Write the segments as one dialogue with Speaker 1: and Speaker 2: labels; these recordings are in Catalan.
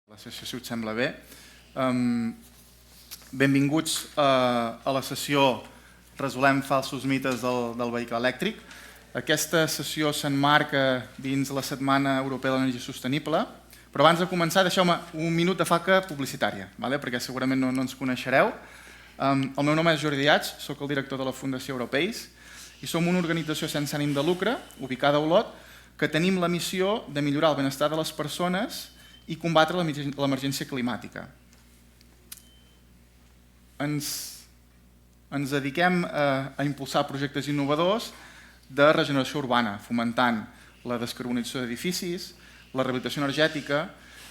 Speaker 1: Si us sembla bé. Benvinguts a la sessió Resolem falsos mites del vehicle elèctric. Aquesta sessió s'emmarca dins la Setmana Europea de l'Energia Sostenible, però abans de començar deixeu-me un minut de falca publicitària, perquè segurament no ens coneixereu. El meu nom és Jordi Diats, soc el director de la Fundació Europeis i som una organització sense ànim de lucre, ubicada a Olot, que tenim la missió de millorar el benestar de les persones i combatre l'emergència climàtica. Ens dediquem a impulsar projectes innovadors de regeneració urbana, fomentant la descarbonització d'edificis, la rehabilitació energètica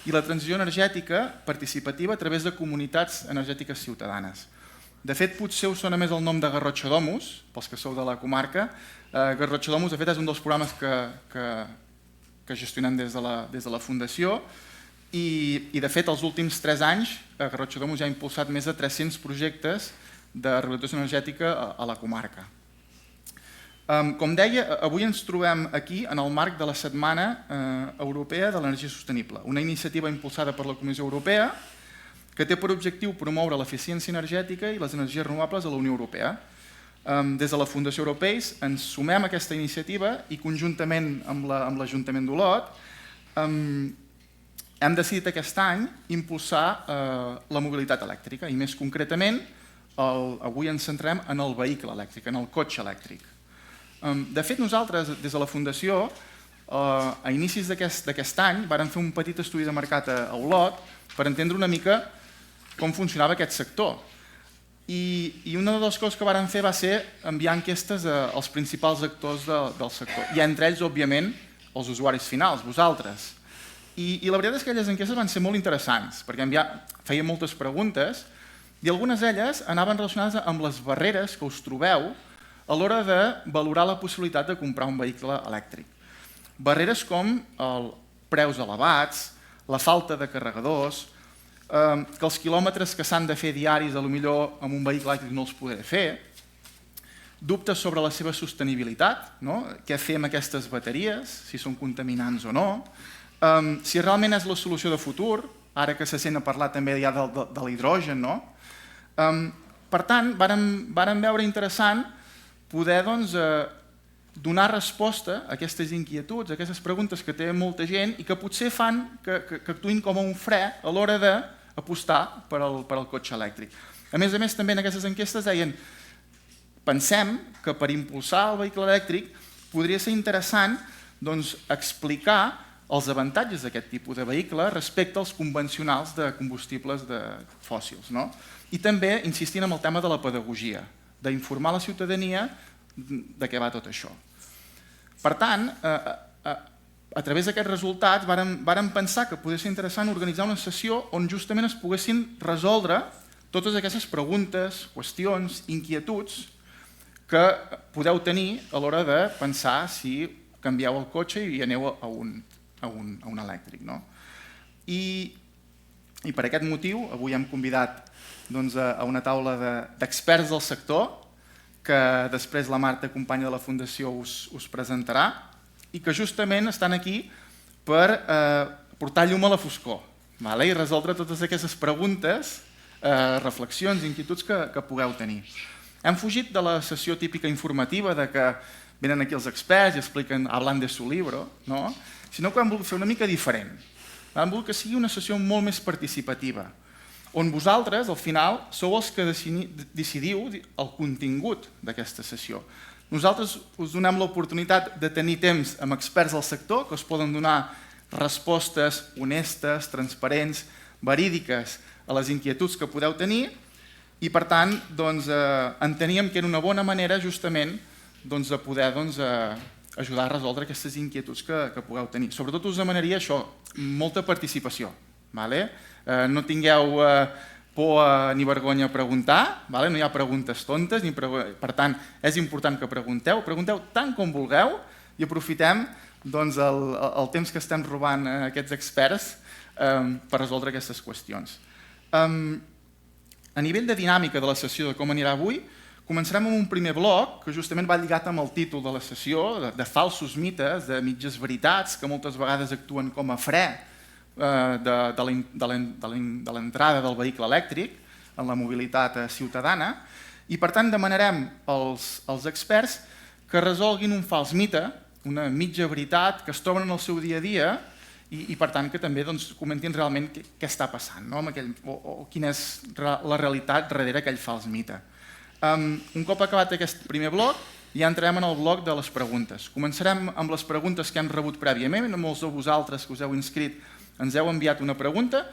Speaker 1: i la transició energètica participativa a través de comunitats energètiques ciutadanes. De fet, potser us sona més el nom de Garrotxa Domus, pels que sou de la comarca. Garrotxa Domus, de fet, és un dels programes que gestionem des de la Fundació i, de fet, els últims 3 anys, Garrotxa Domus ja ha impulsat més de 300 projectes de rehabilitació energètica a la comarca. Com deia, avui ens trobem aquí en el marc de la Setmana Europea de l'Energia Sostenible, una iniciativa impulsada per la Comissió Europea que té per objectiu promoure l'eficiència energètica i les energies renovables a la Unió Europea. Des de la Fundació Europeis ens sumem a aquesta iniciativa i conjuntament amb l'Ajuntament d'Olot hem decidit aquest any impulsar la mobilitat elèctrica i més concretament avui ens centrem en el vehicle elèctric, en el cotxe elèctric. De fet, nosaltres des de la Fundació a inicis d'aquest any vàrem fer un petit estudi de mercat a Olot per entendre una mica com funcionava aquest sector. I una de les coses que vàrem fer va ser enviar enquestes als principals actors del sector, i entre ells, òbviament, els usuaris finals, vosaltres. I la veritat és que aquelles enquestes van ser molt interessants, perquè feien moltes preguntes i algunes d'elles anaven relacionades amb les barreres que us trobeu a l'hora de valorar la possibilitat de comprar un vehicle elèctric. Barreres com els preus elevats, la falta de carregadors, que els quilòmetres que s'han de fer diaris potser amb un vehicle elèctric no els podré fer, dubtes sobre la seva sostenibilitat, què fer amb aquestes bateries, si són contaminants o no, si realment és la solució de futur, ara que se sent a parlar també ja de l'hidrogen. Per tant, vàrem veure interessant poder donar resposta a aquestes inquietuds, a aquestes preguntes que té molta gent i que potser fan que actuïn com un fre a l'hora d'apostar per al cotxe elèctric. A més, també en aquestes enquestes deien pensem que per impulsar el vehicle elèctric podria ser interessant explicar els avantatges d'aquest tipus de vehicle respecte als convencionals de combustibles fòssils. I també insistint en el tema de la pedagogia, d'informar la ciutadania de què va tot això. Per tant, a través d'aquests resultats vàrem pensar que podia ser interessant organitzar una sessió on justament es poguessin resoldre totes aquestes preguntes, qüestions, inquietuds que podeu tenir a l'hora de pensar si canvieu el cotxe i aneu a un elèctric. I per aquest motiu avui hem convidat a una taula d'experts del sector que després la Marta, companya de la Fundació, us presentarà i que justament estan aquí per portar llum a la foscor i resoldre totes aquestes preguntes, reflexions, inquietuds que pugueu tenir. Hem fugit de la sessió típica informativa de que venen aquí els experts i expliquen hablant de su libro, sinó que hem volgut fer una mica diferent. Hem volgut que sigui una sessió molt més participativa, on vosaltres, al final, sou els que decidiu el contingut d'aquesta sessió. Nosaltres us donem l'oportunitat de tenir temps amb experts del sector que us poden donar respostes honestes, transparents, verídiques a les inquietuds que podeu tenir i, per tant, enteníem que era una bona manera justament de poder ajudar a resoldre aquestes inquietuds que pugueu tenir. Sobretot us demanaria això, molta participació. No tingueu por ni vergonya a preguntar, no hi ha preguntes tontes, per tant, és important que pregunteu tant com vulgueu i aprofitem el temps que estem robant a aquests experts per resoldre aquestes qüestions. A nivell de dinàmica de la sessió de com anirà avui, començarem amb un primer bloc que justament va lligat amb el títol de la sessió, de falsos mites, de mitges veritats que moltes vegades actuen com a fre de l'entrada del vehicle elèctric en la mobilitat ciutadana i, per tant, demanarem als experts que resolguin un fals mite, una mitja veritat que es troben en el seu dia a dia i per tant, que també comentin realment què està passant o quina és la realitat darrere aquell fals mite. Un cop acabat aquest primer bloc, ja entrem en el bloc de les preguntes. Començarem amb les preguntes que hem rebut prèviament. Molts de vosaltres que us heu inscrit ens heu enviat una pregunta.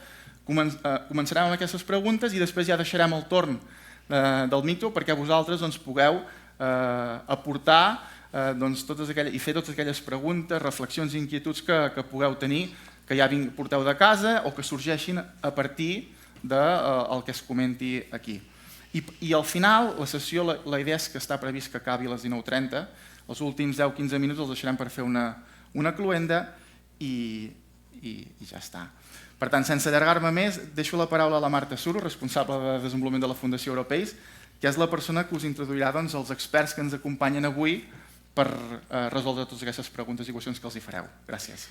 Speaker 1: Començarem amb aquestes preguntes i després ja deixarem el torn del micro perquè vosaltres pugueu aportar i fer totes aquelles preguntes, reflexions i inquietuds que pugueu tenir, que ja porteu de casa o que sorgeixin a partir del que es comenti aquí. I al final, la sessió, la idea és que està previst que acabi a les 19:30, els últims 10-15 minuts els deixarem per fer una cloenda i ja està. Per tant, sense allargar-me més, deixo la paraula a la Marta Suro, responsable de desenvolupament de la Fundació Europeis, que és la persona que us introduirà els experts que ens acompanyen avui per resoldre totes aquestes preguntes i qüestions que els hi fareu. Gràcies.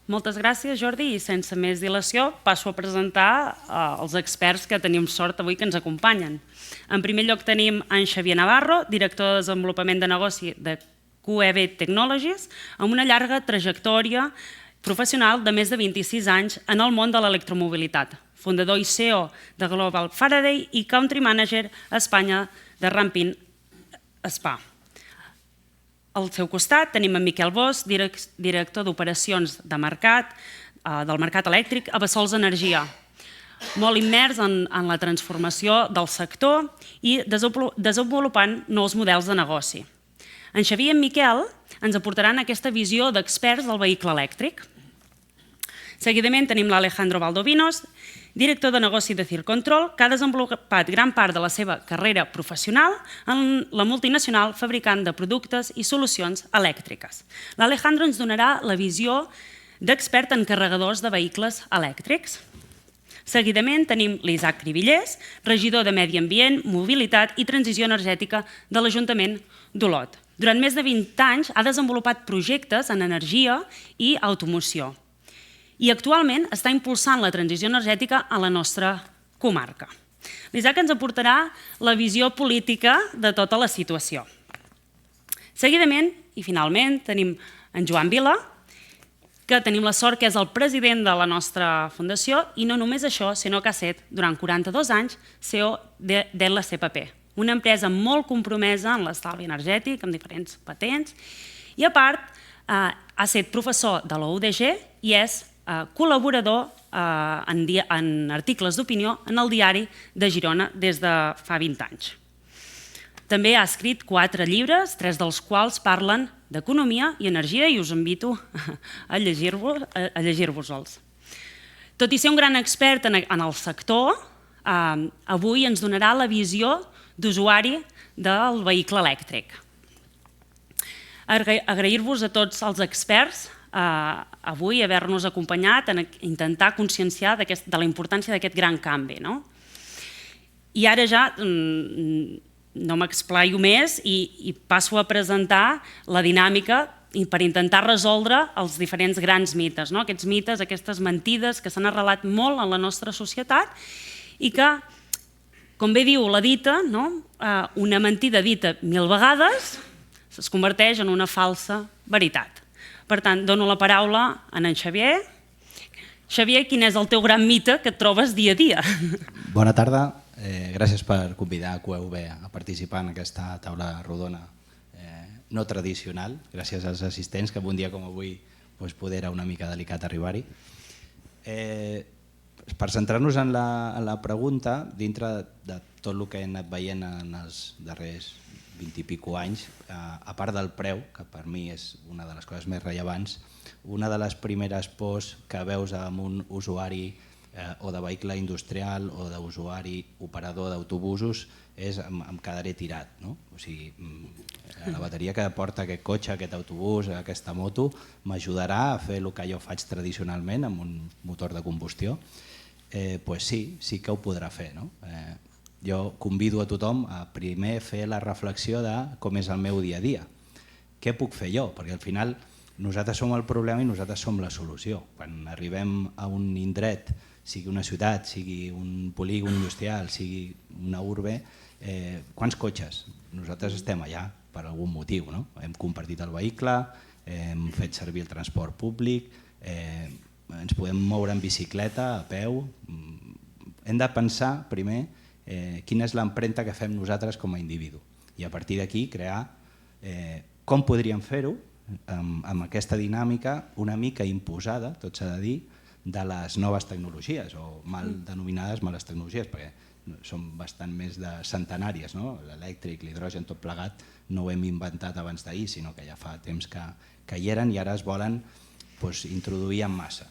Speaker 2: Moltes gràcies, Jordi, i sense més dilació passo a presentar els experts que tenim sort avui que ens acompanyen. En primer lloc tenim en Xavier Navarro, director de desenvolupament de negoci de QEB Technologies, amb una llarga trajectòria professional de més de 26 anys en el món de l'electromobilitat, fundador i CEO de Global Faraday i Country Manager a Espanya de Rampin Spa. Al seu costat tenim en Miquel Bosch, director d'operacions del mercat elèctric a Bessols Energia, molt immers en la transformació del sector i desenvolupant nous models de negoci. En Xavier i en Miquel ens aportaran aquesta visió d'experts del vehicle elèctric. Seguidament tenim l'Alejandro Valdovinos, director de negoci de Circontrol, que ha desenvolupat gran part de la seva carrera professional en la multinacional fabricant de productes i solucions elèctriques. L'Alejandro ens donarà la visió d'expert en carregadors de vehicles elèctrics. Seguidament tenim l'Isaac Cribillers, regidor de Medi Ambient, Mobilitat i Transició Energètica de l'Ajuntament d'Olot. Durant més de 20 anys ha desenvolupat projectes en energia i automoció i actualment està impulsant la transició energètica a la nostra comarca. L'Isaac ens aportarà la visió política de tota la situació. Seguidament, i finalment, tenim en Joan Vila, que tenim la sort que és el president de la nostra fundació i no només això, sinó que ha estat durant 42 anys CEO de l'SPP, una empresa molt compromesa en l'estalvi energètic, amb diferents patents, i a part ha estat professor de la UDG i és col·laborador en articles d'opinió en el Diari de Girona des de fa 20 anys. També ha escrit 4 llibres, 3 dels quals parlen d'economia i energia i us invito a llegir-vos-els. Tot i ser un gran expert en el sector, avui ens donarà la visió d'usuari del vehicle elèctric. Agrair-vos a tots els experts avui haver-nos acompanyat en intentar conscienciar de la importància d'aquest gran canvi. I ara ja no m'explaio més i passo a presentar la dinàmica per intentar resoldre els diferents grans mites, aquests mites, aquestes mentides que s'han arrelat molt en la nostra societat i que, com bé diu la dita, una mentida dita 1000 vegades es converteix en una falsa veritat. Per tant, dono la paraula a en Xavier. Xavier, quin és el teu gran mite que et trobes dia a dia?
Speaker 3: Bona tarda. Gràcies per convidar QEV a participar en aquesta taula rodona no tradicional. Gràcies als assistents, que un dia com avui poder era una mica delicat arribar-hi. Per centrar-nos en la pregunta, dintre de tot el que he anat veient en els darrers 20 i pico anys, a part del preu, que per mi és una de les coses més rellevants, una de les primeres pors que veus amb un usuari o de vehicle industrial o d'usuari operador d'autobusos és em quedaré tirat. O sigui, la bateria que porta aquest cotxe, aquest autobús, aquesta moto, m'ajudarà a fer el que jo faig tradicionalment amb un motor de combustió? Doncs sí que ho podrà fer. Jo convido a tothom a primer fer la reflexió de com és el meu dia a dia. Què puc fer jo? Perquè al final nosaltres som el problema i nosaltres som la solució. Quan arribem a un indret, sigui una ciutat, sigui un polígon industrial, sigui una urbe, quants cotxes? Nosaltres estem allà per algun motiu, no? Hem compartit el vehicle, hem fet servir el transport públic, ens podem moure en bicicleta, a peu. Hem de pensar primer quina és l'empremta que fem nosaltres com a individu i a partir d'aquí crear com podríem fer-ho amb aquesta dinàmica una mica imposada, tot s'ha de dir, de les noves tecnologies o mal denominades males tecnologies, perquè són bastant més de centenàries, no? L'elèctric, l'hidrogen, tot plegat no ho hem inventat abans d'ahir, sinó que ja fa temps que hi eren i ara es volen introduir en massa.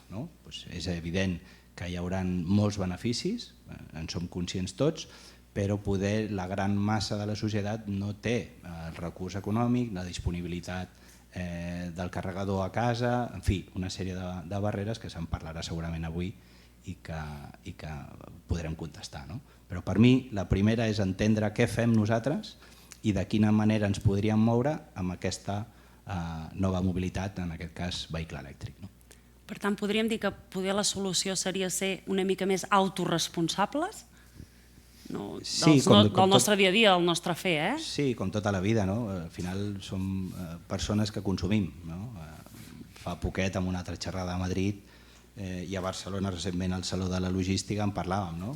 Speaker 3: És evident que hi haurà molts beneficis, en som conscients tots, però poder la gran massa de la societat no té el recurs econòmic, la disponibilitat del carregador a casa, en fi, una sèrie de barreres que se'n parlarà segurament avui i que podrem contestar. Però per mi la primera és entendre què fem nosaltres i de quina manera ens podríem moure amb aquesta nova mobilitat, en aquest cas vehicle elèctric.
Speaker 2: Per tant, podríem dir que poder la solució seria ser una mica més autoresponsables del nostre dia a dia, del nostre fer,
Speaker 3: Sí, com tota la vida, al final som persones que consumim. Fa poquet, amb una altra xerrada a Madrid i a Barcelona recentment al Saló de la Logística en parlàvem.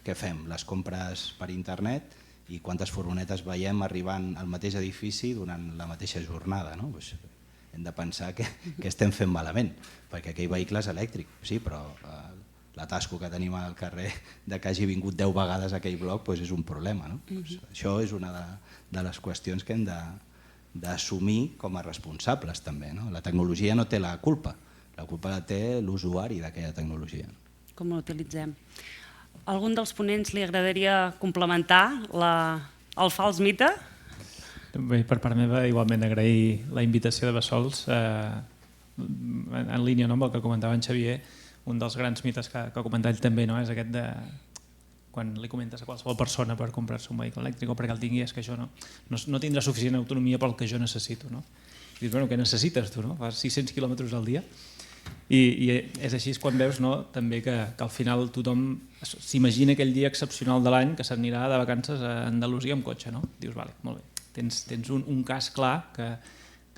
Speaker 3: Què fem? Les compres per internet i quantes furgonetes veiem arribant al mateix edifici durant la mateixa jornada. Hem de pensar que estem fent malament, perquè aquell vehicle és elèctric, sí, però l'atasco que tenim al carrer de que hagi vingut 10 vegades a aquell bloc és un problema. Això és una de les qüestions que hem d'assumir com a responsables també. La tecnologia no té la culpa la té l'usuari d'aquella tecnologia.
Speaker 2: Com l'utilitzem? A algun dels ponents li agradaria complementar el fals mite?
Speaker 4: Bé, per part meva, igualment agrair la invitació de Bessols en línia amb el que comentava en Xavier. Un dels grans mites que ha comentat ell també és aquest de quan li comentes a qualsevol persona per comprar-se un vehicle elèctric o perquè el tingui, és que això no tindrà suficient autonomia pel que jo necessito. Dius, bueno, què necessites tu? Fas 600 quilòmetres al dia i és així quan veus també que al final tothom s'imagina aquell dia excepcional de l'any que s'anirà de vacances a Andalusia amb cotxe. Dius, vale, molt bé, tens un cas clar que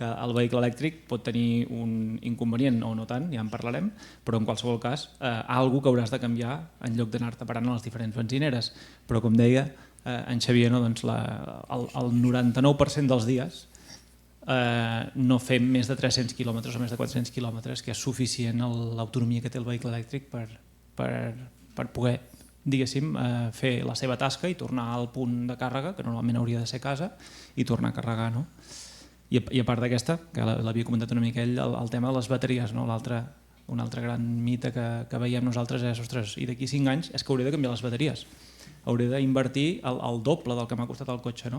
Speaker 4: el vehicle elèctric pot tenir un inconvenient o no tant, ja en parlarem, però en qualsevol cas alguna que hauràs de canviar en lloc d'anar-te parant a les diferents benzineres. Però com deia en Xavier, el 99% dels dies no fem més de 300 quilòmetres o més de 400 quilòmetres, que és suficient l'autonomia que té el vehicle elèctric per poder, diguéssim, fer la seva tasca i tornar al punt de càrrega, que normalment hauria de ser casa, i tornar a carregar. I a part d'aquesta, que l'havia comentat una mica ell, el tema de les bateries, un altre gran mite que veiem nosaltres és, ostres, i d'aquí 5 anys és que hauré de canviar les bateries, hauré d'invertir el doble del que m'ha costat el cotxe,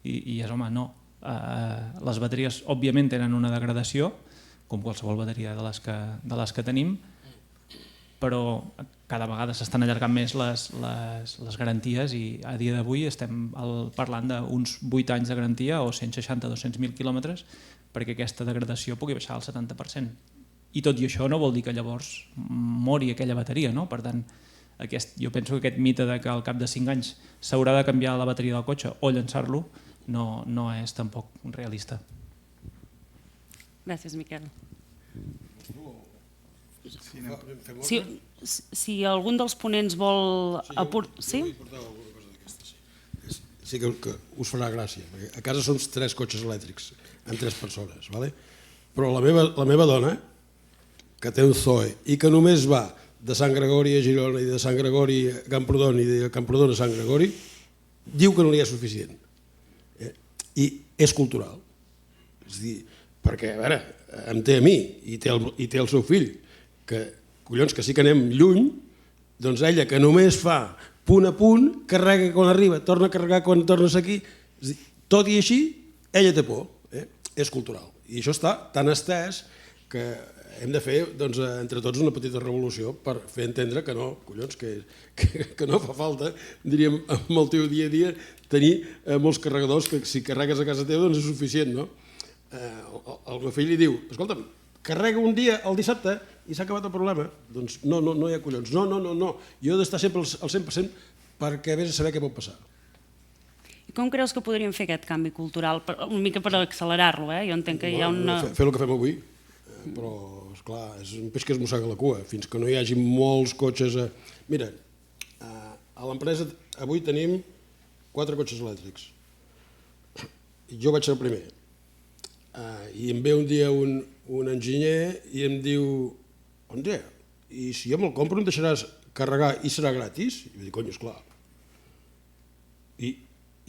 Speaker 4: i és, home, no. Les bateries òbviament tenen una degradació, com qualsevol bateria de les que tenim, però cada vegada s'estan allargant més les garanties i a dia d'avui estem parlant d'uns 8 anys de garantia o 160-200.000 quilòmetres perquè aquesta degradació pugui baixar al 70%. I tot i això no vol dir que llavors mori aquella bateria. Per tant, jo penso que aquest mite que al cap de 5 anys s'haurà de canviar la bateria del cotxe o llançar-lo no és tampoc realista.
Speaker 2: Gràcies, Miquel. Si algun dels ponents vol aportar... Sí?
Speaker 5: Sí que us farà gràcia, perquè a casa som 3 cotxes elèctrics, amb 3 persones, però la meva dona, que té un Zoe i que només va de Sant Gregori a Girona i de Sant Gregori a Camprodon i de Camprodon a Sant Gregori, diu que no n'hi ha suficient. I és cultural. És a dir, perquè, a veure, em té a mi i té el seu fill, que collons que sí que anem lluny, doncs ella que només fa punt a punt, carrega quan arriba, torna a carregar quan tornes aquí, tot i així, ella té por, és cultural. I això està tan estès que hem de fer entre tots una petita revolució per fer entendre que no, collons, que no fa falta, diríem, amb el teu dia a dia, tenir molts carregadors que si carregues a casa teva doncs és suficient, no? el meu fill li diu, escolta'm, carrega un dia el dissabte i s'ha acabat el problema. Doncs no hi ha collons. No. Jo he d'estar sempre al 100% perquè vés a saber què pot passar.
Speaker 2: I com creus que podríem fer aquest canvi cultural, una mica per accelerar-lo? Jo entenc que hi ha una...
Speaker 5: Fer el que fem avui, però, esclar, és un peix que es mossega la cua. Fins que no hi hagi molts cotxes... Mira, a l'empresa avui tenim 4 cotxes elèctrics. Jo vaig ser el primer. I em ve un dia un enginyer i em diu, Andrea, i si jo me'l compro em deixaràs carregar i serà gratis? I vaig dir, cony, esclar.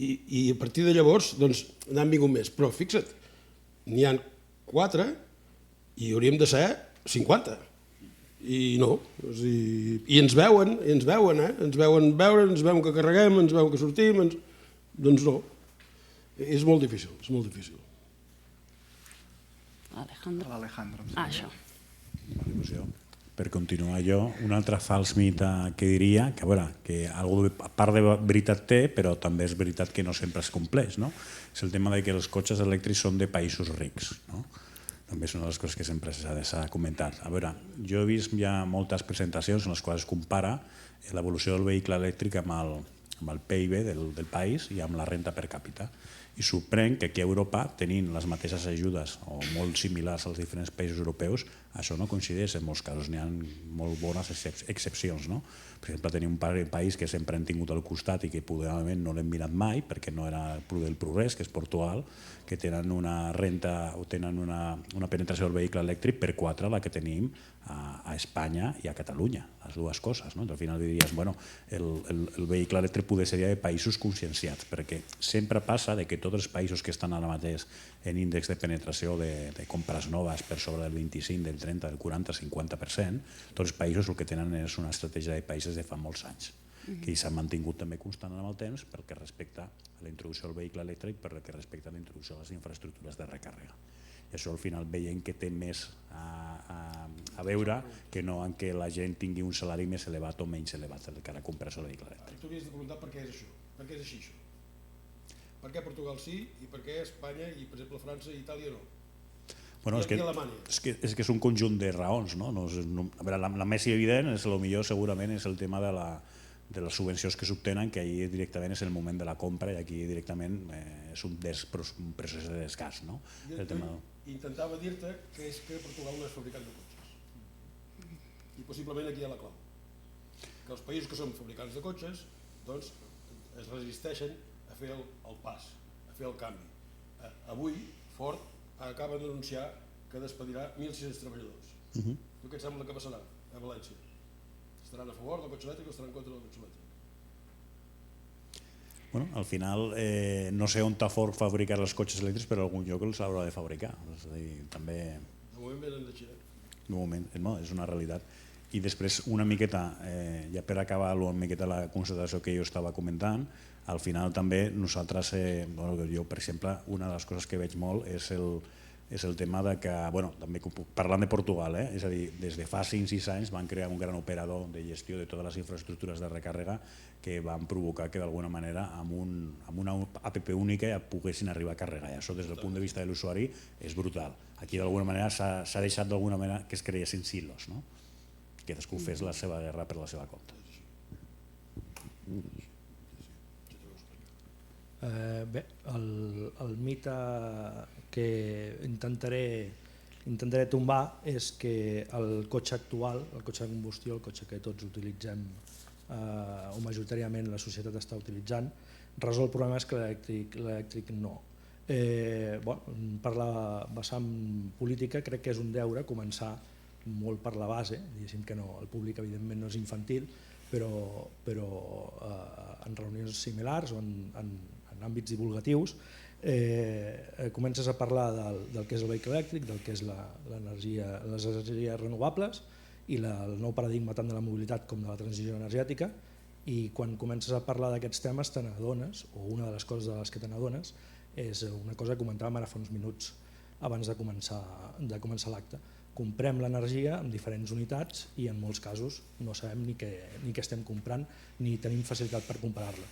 Speaker 5: I a partir de llavors doncs, n'han vingut més. Però fixa't, n'hi ha 4 i hauríem de ser 50. I no. I ens veuen, ens veuen que carreguem, ens veuen que sortim, doncs no. És molt difícil, és molt difícil.
Speaker 2: L'Alejandro. Això.
Speaker 6: Per continuar jo, un altre fals mite que diria, que a veure, que a part de veritat té, però també és veritat que no sempre es compleix, no? És el tema de que els cotxes elèctrics són de països rics, no? També és una de les coses que sempre s'ha comentat. A veure, jo he vist ja moltes presentacions en les quals es compara l'evolució del vehicle elèctric amb el PIB del país i amb la renta per càpita. I sorprèn que aquí a Europa, tenint les mateixes ajudes o molt similars als diferents països europeus, això no coincideix en molts casos, n'hi ha molt bones excepcions. No? Per exemple, tenim un país que sempre hem tingut al costat i que probablement no l'hem mirat mai perquè no era del progrés, que és Portugal, que tenen una renta o tenen una penetració del vehicle elèctric per 4 la que tenim a Espanya i a Catalunya, les dues coses. No? Al final diries, bueno, el vehicle elèctric potser seria de països conscienciats, perquè sempre passa que tots els països que estan ara mateix en índex de penetració de compres noves per sobre del 25, del 30, del 40, 50%, tots els països el que tenen és una estratègia de països de fa molts anys, que s'ha mantingut també constant amb el temps pel que respecta a la introducció del vehicle elèctric, per que respecta a la introducció de les infraestructures de recàrrega. I això al final veiem que té més a veure que no en que la gent tingui un salari més elevat o menys elevat de cara a comprar-se el vehicle elèctric.
Speaker 5: Tu hauries de preguntar per què és això, per què és així això. Per què Portugal sí i per què Espanya i, per exemple, França i Itàlia no?
Speaker 6: Bueno, és que és un conjunt de raons. No? A veure, la més evident, és el millor segurament, és el tema de les subvencions que s'obtenen, que ahir directament és el moment de la compra i aquí directament és un procés de desgast. No?
Speaker 5: Intentava dir-te que és que Portugal no és fabricant de cotxes i possiblement aquí hi ha la clau, que els països que són fabricants de cotxes doncs es resisteixen a fer el pas, a fer el canvi. Avui Ford acaba d'anunciar que despedirà 1.600 treballadors. Tu què et sembla que passarà a València? Estaran a favor del cotxe elèctric o estaran en contra del cotxe elèctric?
Speaker 6: Bueno, al final no sé on està Ford fabricar els cotxes elèctrics, però algun lloc els haurà de fabricar. És a dir, també...
Speaker 5: De moment venen de Xina.
Speaker 6: De moment, no, és una realitat. I després una miqueta, ja per acabar una miqueta la constatació que jo estava comentant, al final també nosaltres, jo per exemple, una de les coses que veig molt és el tema de que, també parlant de Portugal, és a dir, des de fa 5-6 anys van crear un gran operador de gestió de totes les infraestructures de recàrrega que van provocar que d'alguna manera amb una app única ja poguessin arribar a carregar. I això des del punt de vista de l'usuari és brutal. Aquí d'alguna manera s'ha deixat d'alguna manera que es creessin silos, no? Que cadascú fes la seva guerra per la seva compte.
Speaker 7: Bé, el mite que intentaré tombar és que el cotxe actual, el cotxe de combustió, el cotxe que tots utilitzem o majoritàriament la societat està utilitzant, resol problemes que l'elèctric no. Per la vessant política crec que és un deure començar molt per la base, diguéssim que no, el públic evidentment no és infantil, però en reunions similars o en àmbits divulgatius comences a parlar del que és el vehicle elèctric, del que és les energies renovables i el nou paradigma tant de la mobilitat com de la transició energètica, i quan comences a parlar d'aquests temes te n'adones, o una de les coses de les que te n'adones és una cosa que comentàvem ara fa uns minuts abans de començar l'acte. Comprem l'energia en diferents unitats i en molts casos no sabem ni què estem comprant ni tenim facilitat per comparar-la.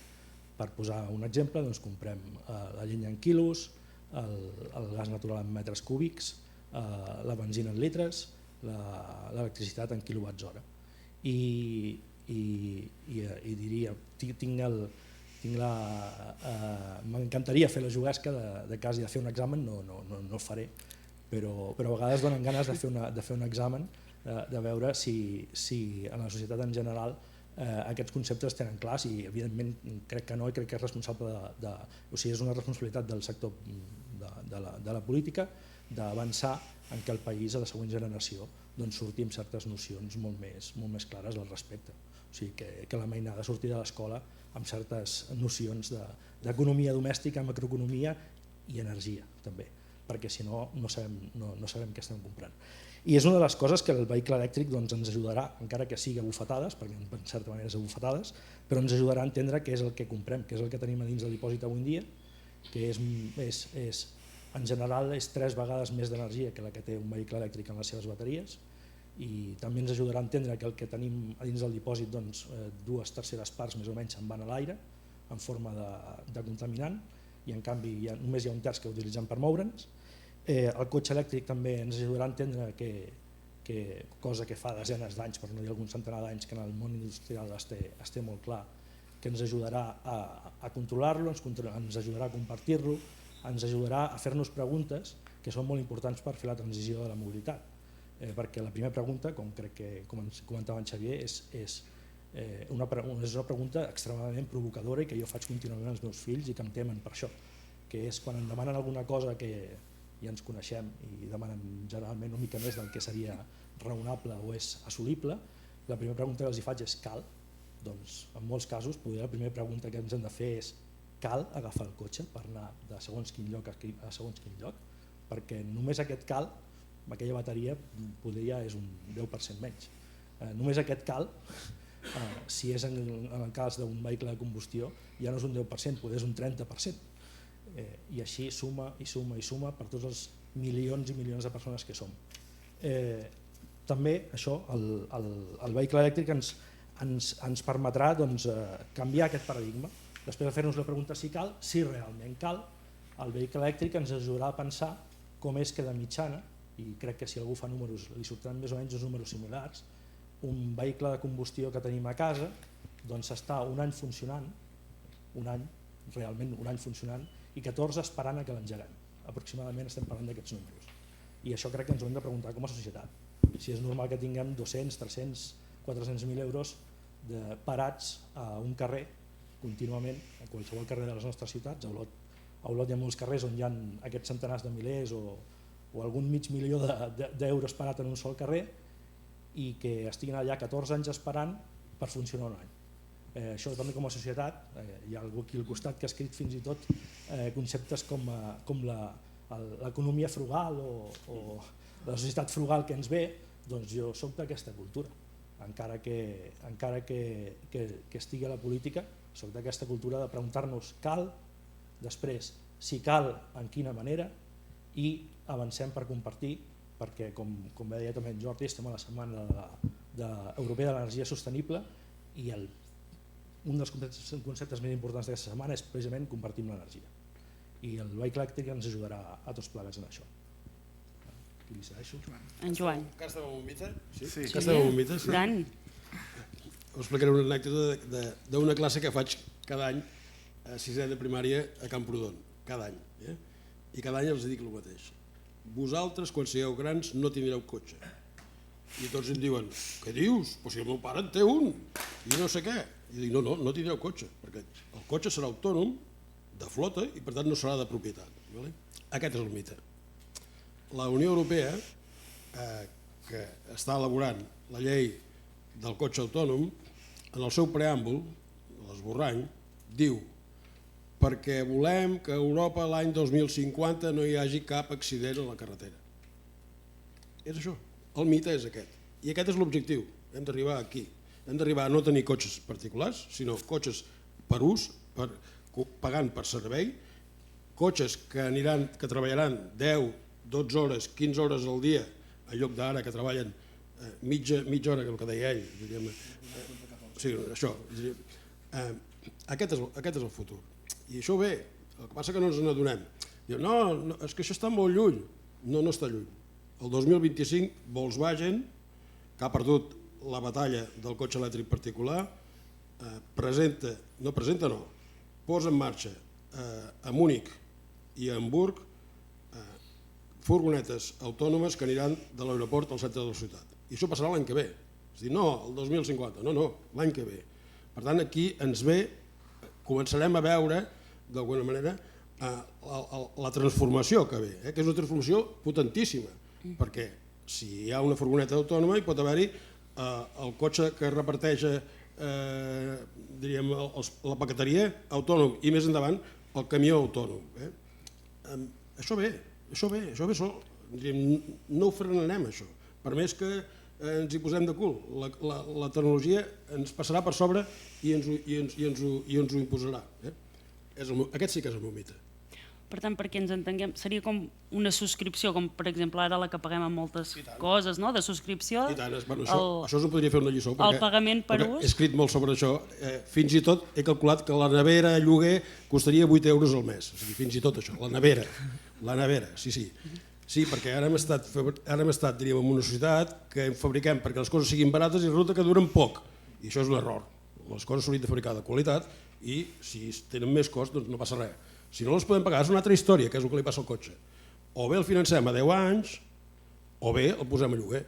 Speaker 7: Per posar un exemple, doncs comprem la llenya en quilos, el gas natural en metres cúbics, la benzina en litres, l'electricitat en quilowatts hora. I diria, m'encantaria fer la juguesca de que hagi de fer un examen, no el faré, però a vegades donen ganes de fer un examen, de veure si en la societat en general aquests conceptes tenen clars, i evidentment crec que no, i crec que és responsable és una responsabilitat del sector de la política d'avançar en què el país a la següent generació surti amb certes nocions molt més clares al respecte. O sigui, que la mainada ha de sortir de l'escola amb certes nocions d'economia domèstica, macroeconomia i energia també, perquè si no sabem què estem comprant. I és una de les coses que el vehicle elèctric ens ajudarà, encara que sigui a bufetades, perquè en certa manera és a bufetades, però ens ajudarà a entendre què és el que comprem, què és el que tenim a dins del dipòsit avui en dia, que en general és 3 vegades més d'energia que la que té un vehicle elèctric en les seves bateries, i també ens ajudarà a entendre que el que tenim a dins del dipòsit, 2/3 parts més o menys se'n van a l'aire en forma de contaminant, i en canvi només hi ha 1/3 que utilitzem per moure'ns. El cotxe elèctric també ens ajudarà a entendre que cosa que fa desenes d'anys, per no dir algun centenar d'anys, que en el món industrial es té molt clar, que ens ajudarà a controlar-lo, ens ajudarà a compartir-lo, ens ajudarà a fer-nos preguntes que són molt importants per fer la transició de la mobilitat. Perquè la primera pregunta, com crec que comentava en Xavier, és una pregunta extremadament provocadora i que jo faig contínuament als meus fills i que em temen per això, que és quan em demanen alguna cosa que ja ens coneixem i demanen generalment una mica més del que seria raonable o és assolible, la primera pregunta que els faig és cal? Doncs en molts casos la primera pregunta que ens hem de fer és cal agafar el cotxe per anar de segons quin lloc a segons quin lloc? Perquè només aquest cal, amb aquella bateria, podria és un 10% menys. Només aquest cal, si és en el cas d'un vehicle de combustió, ja no és un 10%, potser és un 30%. I així suma i suma per tots els milions i milions de persones que som. També això, el vehicle elèctric ens permetrà canviar aquest paradigma. Després de fer-nos la pregunta si cal, si realment cal, el vehicle elèctric ens ajudarà a pensar com és que de mitjana, i crec que si algú fa números li sortiran més o menys uns números similars, un vehicle de combustió que tenim a casa està un any funcionant, realment un any funcionant, i 14 esperant a que l'engeguem. Aproximadament estem parlant d'aquests números. I això crec que ens ho hem de preguntar com a societat. Si és normal que tinguem 200, 300, 400.000 euros parats a un carrer contínuament, a qualsevol carrer de les nostres ciutats. A Olot hi ha molts carrers on hi ha aquests centenars de milers o algun mig milió d'euros parat en un sol carrer i que estiguin allà 14 anys esperant per funcionar un any. Això també com a societat, hi ha algú aquí al costat que ha escrit fins i tot conceptes com l'economia frugal o la societat frugal que ens ve, doncs jo soc d'aquesta cultura, encara que estigui a la política, soc d'aquesta cultura de preguntar-nos cal, després si cal, en quina manera, i avancem per compartir, perquè com bé deia també en Jordi, estem a la setmana europea de l'energia sostenible i un dels conceptes més importants d'aquesta setmana és precisament compartir l'energia, i el vehicle elèctric ens ajudarà a tots plegats en això. Qui li segueixo?
Speaker 2: En Joan.
Speaker 5: Cas de bombita?
Speaker 1: Sí.
Speaker 5: Cas de bombita? Sí.
Speaker 2: Gran.
Speaker 5: Us explicaré una anècdota d'una classe que faig cada any a sisè de primària a Camprodon, cada any. I cada any els dic el mateix. Vosaltres, quan sigueu grans, no tindreu cotxe. I tots em diuen, què dius? Pues si el meu pare en té un, i no sé què. I dic, no tindreu cotxe, perquè el cotxe serà autònom, de flota, i per tant no serà de propietat. Aquest és el mite. La Unió Europea, que està elaborant la llei del cotxe autònom, en el seu preàmbul, l'esborrany, diu perquè volem que a Europa l'any 2050 no hi hagi cap accident a la carretera. És això, el mite és aquest. I aquest és l'objectiu, hem d'arribar aquí. Hem d'arribar a no tenir cotxes particulars, sinó cotxes per ús, pagant per servei, cotxes que treballaran 10, 12 hores, 15 hores al dia, en lloc d'ara que treballen mitja hora, que és el que deia ell. Sí, això. Aquest és el futur. I això bé, el que passa que no ens n'adonem. Diu, no, és que això està molt lluny. No està lluny. El 2025 Volkswagen, que ha perdut la batalla del cotxe elèctric particular, posa en marxa a Múnich i a Hamburg furgonetes autònomes que aniran de l'aeroport al centre de la ciutat. I això passarà l'any que ve. És a dir, no el 2050, no, l'any que ve. Per tant, aquí començarem a veure, d'alguna manera, la transformació que ve, que és una transformació potentíssima, perquè si hi ha una furgoneta autònoma hi pot haver-hi el cotxe que reparteix la paqueteria autònom i més endavant el camió autònom. Això ve, no ho frenarem això, per més que ens hi posem de cul. La tecnologia ens passarà per sobre i ens ho imposarà. Aquest sí que és el meu mite.
Speaker 2: Per tant, perquè ens entenguem, seria com una subscripció, com per exemple ara la que paguem en moltes coses, de subscripció.
Speaker 5: I tant, això us ho podria fer una lliçó.
Speaker 2: El pagament per ús.
Speaker 5: He escrit molt sobre això. Fins i tot he calculat que la nevera a lloguer costaria 8 euros al mes. Fins i tot això, la nevera, sí. Sí, perquè ara hem estat en una societat que fabriquem perquè les coses siguin barates i resulta que duren poc. I això és un error. Les coses s'haurien de fabricar de qualitat i si tenen més cost doncs no passa res. Si no les podem pagar és una altra història, que és el que li passa al cotxe. O bé el financem a 10 anys o bé el posem a lloguer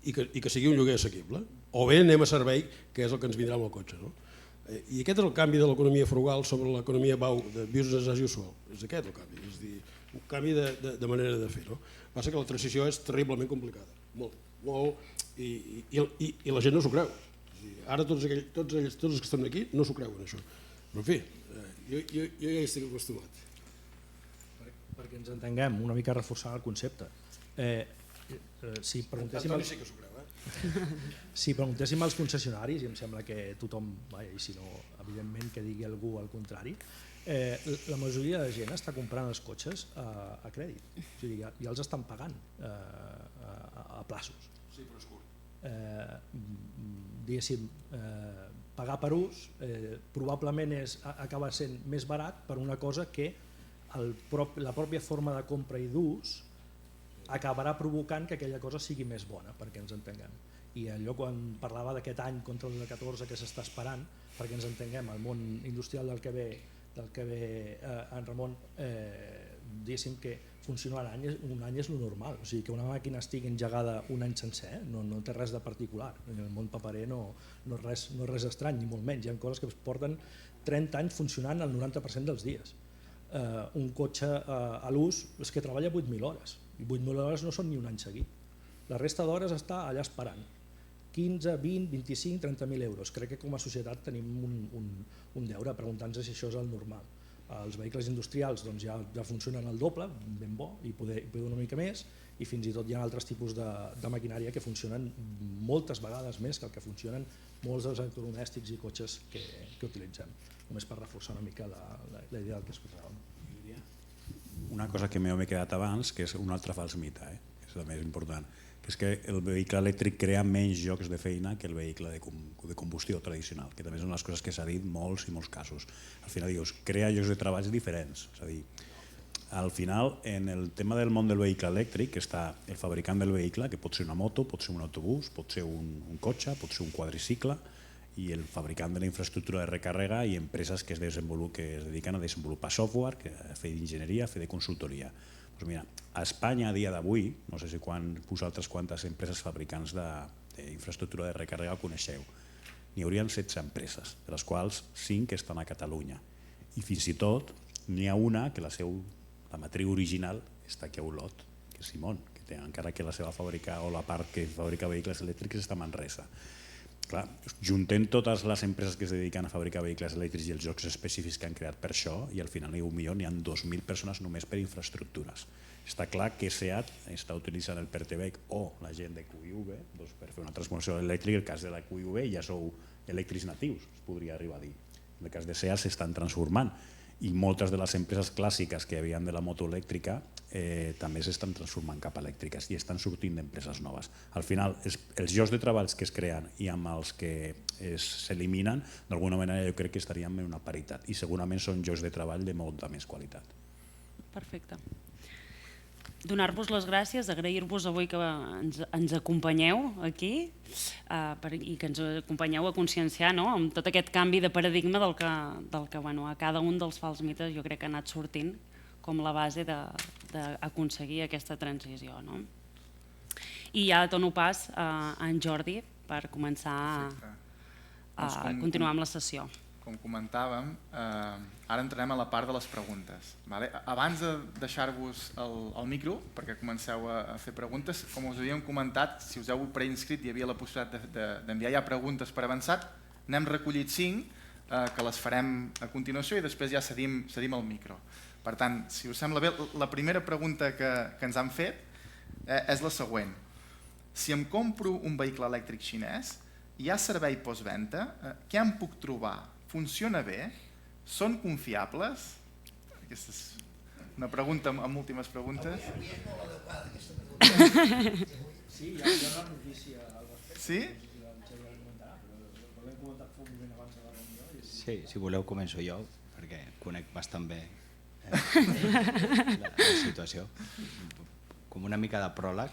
Speaker 5: i que sigui un lloguer assequible. O bé anem a servei, que és el que ens vindrà amb el cotxe. I aquest és el canvi de l'economia frugal sobre l'economia bau, de business as usual. És aquest el canvi, és a dir, un canvi de manera de fer. Passa que la transició és terriblement complicada, molt, i la gent no s'ho creu. Ara tots els que estan aquí no s'ho creuen, això. Però en fi, jo ja hi estic acostumat.
Speaker 7: Perquè ens entenguem, una mica reforçant el concepte. Si preguntéssim als concessionaris, i em sembla que tothom, i si no, evidentment que digui algú al contrari, la majoria de gent està comprant els cotxes a crèdit, o sigui, ja els estan pagant a plaços.
Speaker 5: Sí, però és curt.
Speaker 7: Diguéssim, pagar per ús probablement acaba sent més barat per una cosa que la pròpia forma de compra i d'ús acabarà provocant que aquella cosa sigui més bona, perquè ens entenguem. I allò quan parlava d'aquest any contra el 2014 que s'està esperant, perquè ens entenguem, el món industrial del que ve en Ramon, diguéssim que funcionar un any és lo normal, o sigui que una màquina estigui engegada un any sencer no té res de particular, en el món paperer no és res estrany, ni molt menys, hi ha coses que es porten 30 anys funcionant el 90% dels dies. Un cotxe a l'ús és que treballa 8.000 hores, i 8.000 hores no són ni un any seguit, la resta d'hores està allà esperant, 15, 20, 25, 30.000 euros. Crec que com a societat tenim un deure preguntant-nos si això és el normal. Els vehicles industrials ja funcionen al doble, ben bo, i poder una mica més, i fins i tot hi ha altres tipus de maquinària que funcionen moltes vegades més que el que funcionen molts dels electrodomèstics i cotxes que utilitzem, només per reforçar una mica la idea del que escoltàvem.
Speaker 6: Una cosa que m'he quedat abans, que és un altre fals mite, que és el més important, que és que el vehicle elèctric crea menys llocs de feina que el vehicle de combustió tradicional, que també són les coses que s'ha dit molts i molts casos. Al final dius, crea llocs de treball diferents, és a dir, al final, en el tema del món del vehicle elèctric està el fabricant del vehicle, que pot ser una moto, pot ser un autobús, pot ser un cotxe, pot ser un quadricicle, i el fabricant de la infraestructura de recàrrega i empreses que es dediquen a desenvolupar software, a fer d'enginyeria, a fer de consultoria. Doncs mira, a Espanya a dia d'avui, no sé si vosaltres quantes empreses fabricants d'infraestructura de recàrrega coneixeu, n'hi haurien 16 empreses, de les quals 5 estan a Catalunya. I fins i tot n'hi ha una que la matriu original està aquí a Olot, que és Simon, encara que la seva fàbrica o la part que fabrica vehicles elèctrics està a Manresa. Clar, juntem totes les empreses que es dediquen a fabricar vehicles elèctrics i els jocs específics que han creat per això, i al final n'hi ha 2.000 persones només per infraestructures. Està clar que SEAT està utilitzant el Pertebec o la gent de QIV per fer una transformació elèctrica. En el cas de la QIV ja sou elèctrics natius, es podria arribar a dir. En el cas de SEAT s'estan transformant i moltes de les empreses clàssiques que hi havia de la moto elèctrica també s'estan transformant cap a elèctriques i estan sortint d'empreses noves. Al final, els llocs de treball que es creen i amb els que s'eliminen, d'alguna manera jo crec que estaríem en una paritat i segurament són llocs de treball de molta més qualitat.
Speaker 2: Perfecte. Donar-vos les gràcies, agrair-vos avui que ens acompanyeu aquí i que ens acompanyeu a conscienciar amb tot aquest canvi de paradigma del que a cada un dels fals mites jo crec que ha anat sortint com la base d'aconseguir aquesta transició. I ja dono pas a en Jordi per començar a continuar amb la sessió.
Speaker 1: Com comentàvem, ara entrarem a la part de les preguntes. Abans de deixar-vos el micro, perquè comenceu a fer preguntes, com us havíem comentat, si us heu preinscrit hi havia la possibilitat d'enviar ja preguntes per avançat, n'hem recollit 5, que les farem a continuació i després ja cedim el micro. Per tant, si us sembla bé, la primera pregunta que ens han fet és la següent. Si em compro un vehicle elèctric xinès, hi ha servei postvenda? Què em puc trobar? Funciona bé? Són confiables? Aquesta és una pregunta amb últimes preguntes.
Speaker 8: Avui és molt adequada aquesta pregunta.
Speaker 7: Sí, hi ha una notícia al respecte.
Speaker 1: Sí?
Speaker 3: Sí, si voleu començo jo, perquè conec bastant bé la situació. Com una mica de pròleg,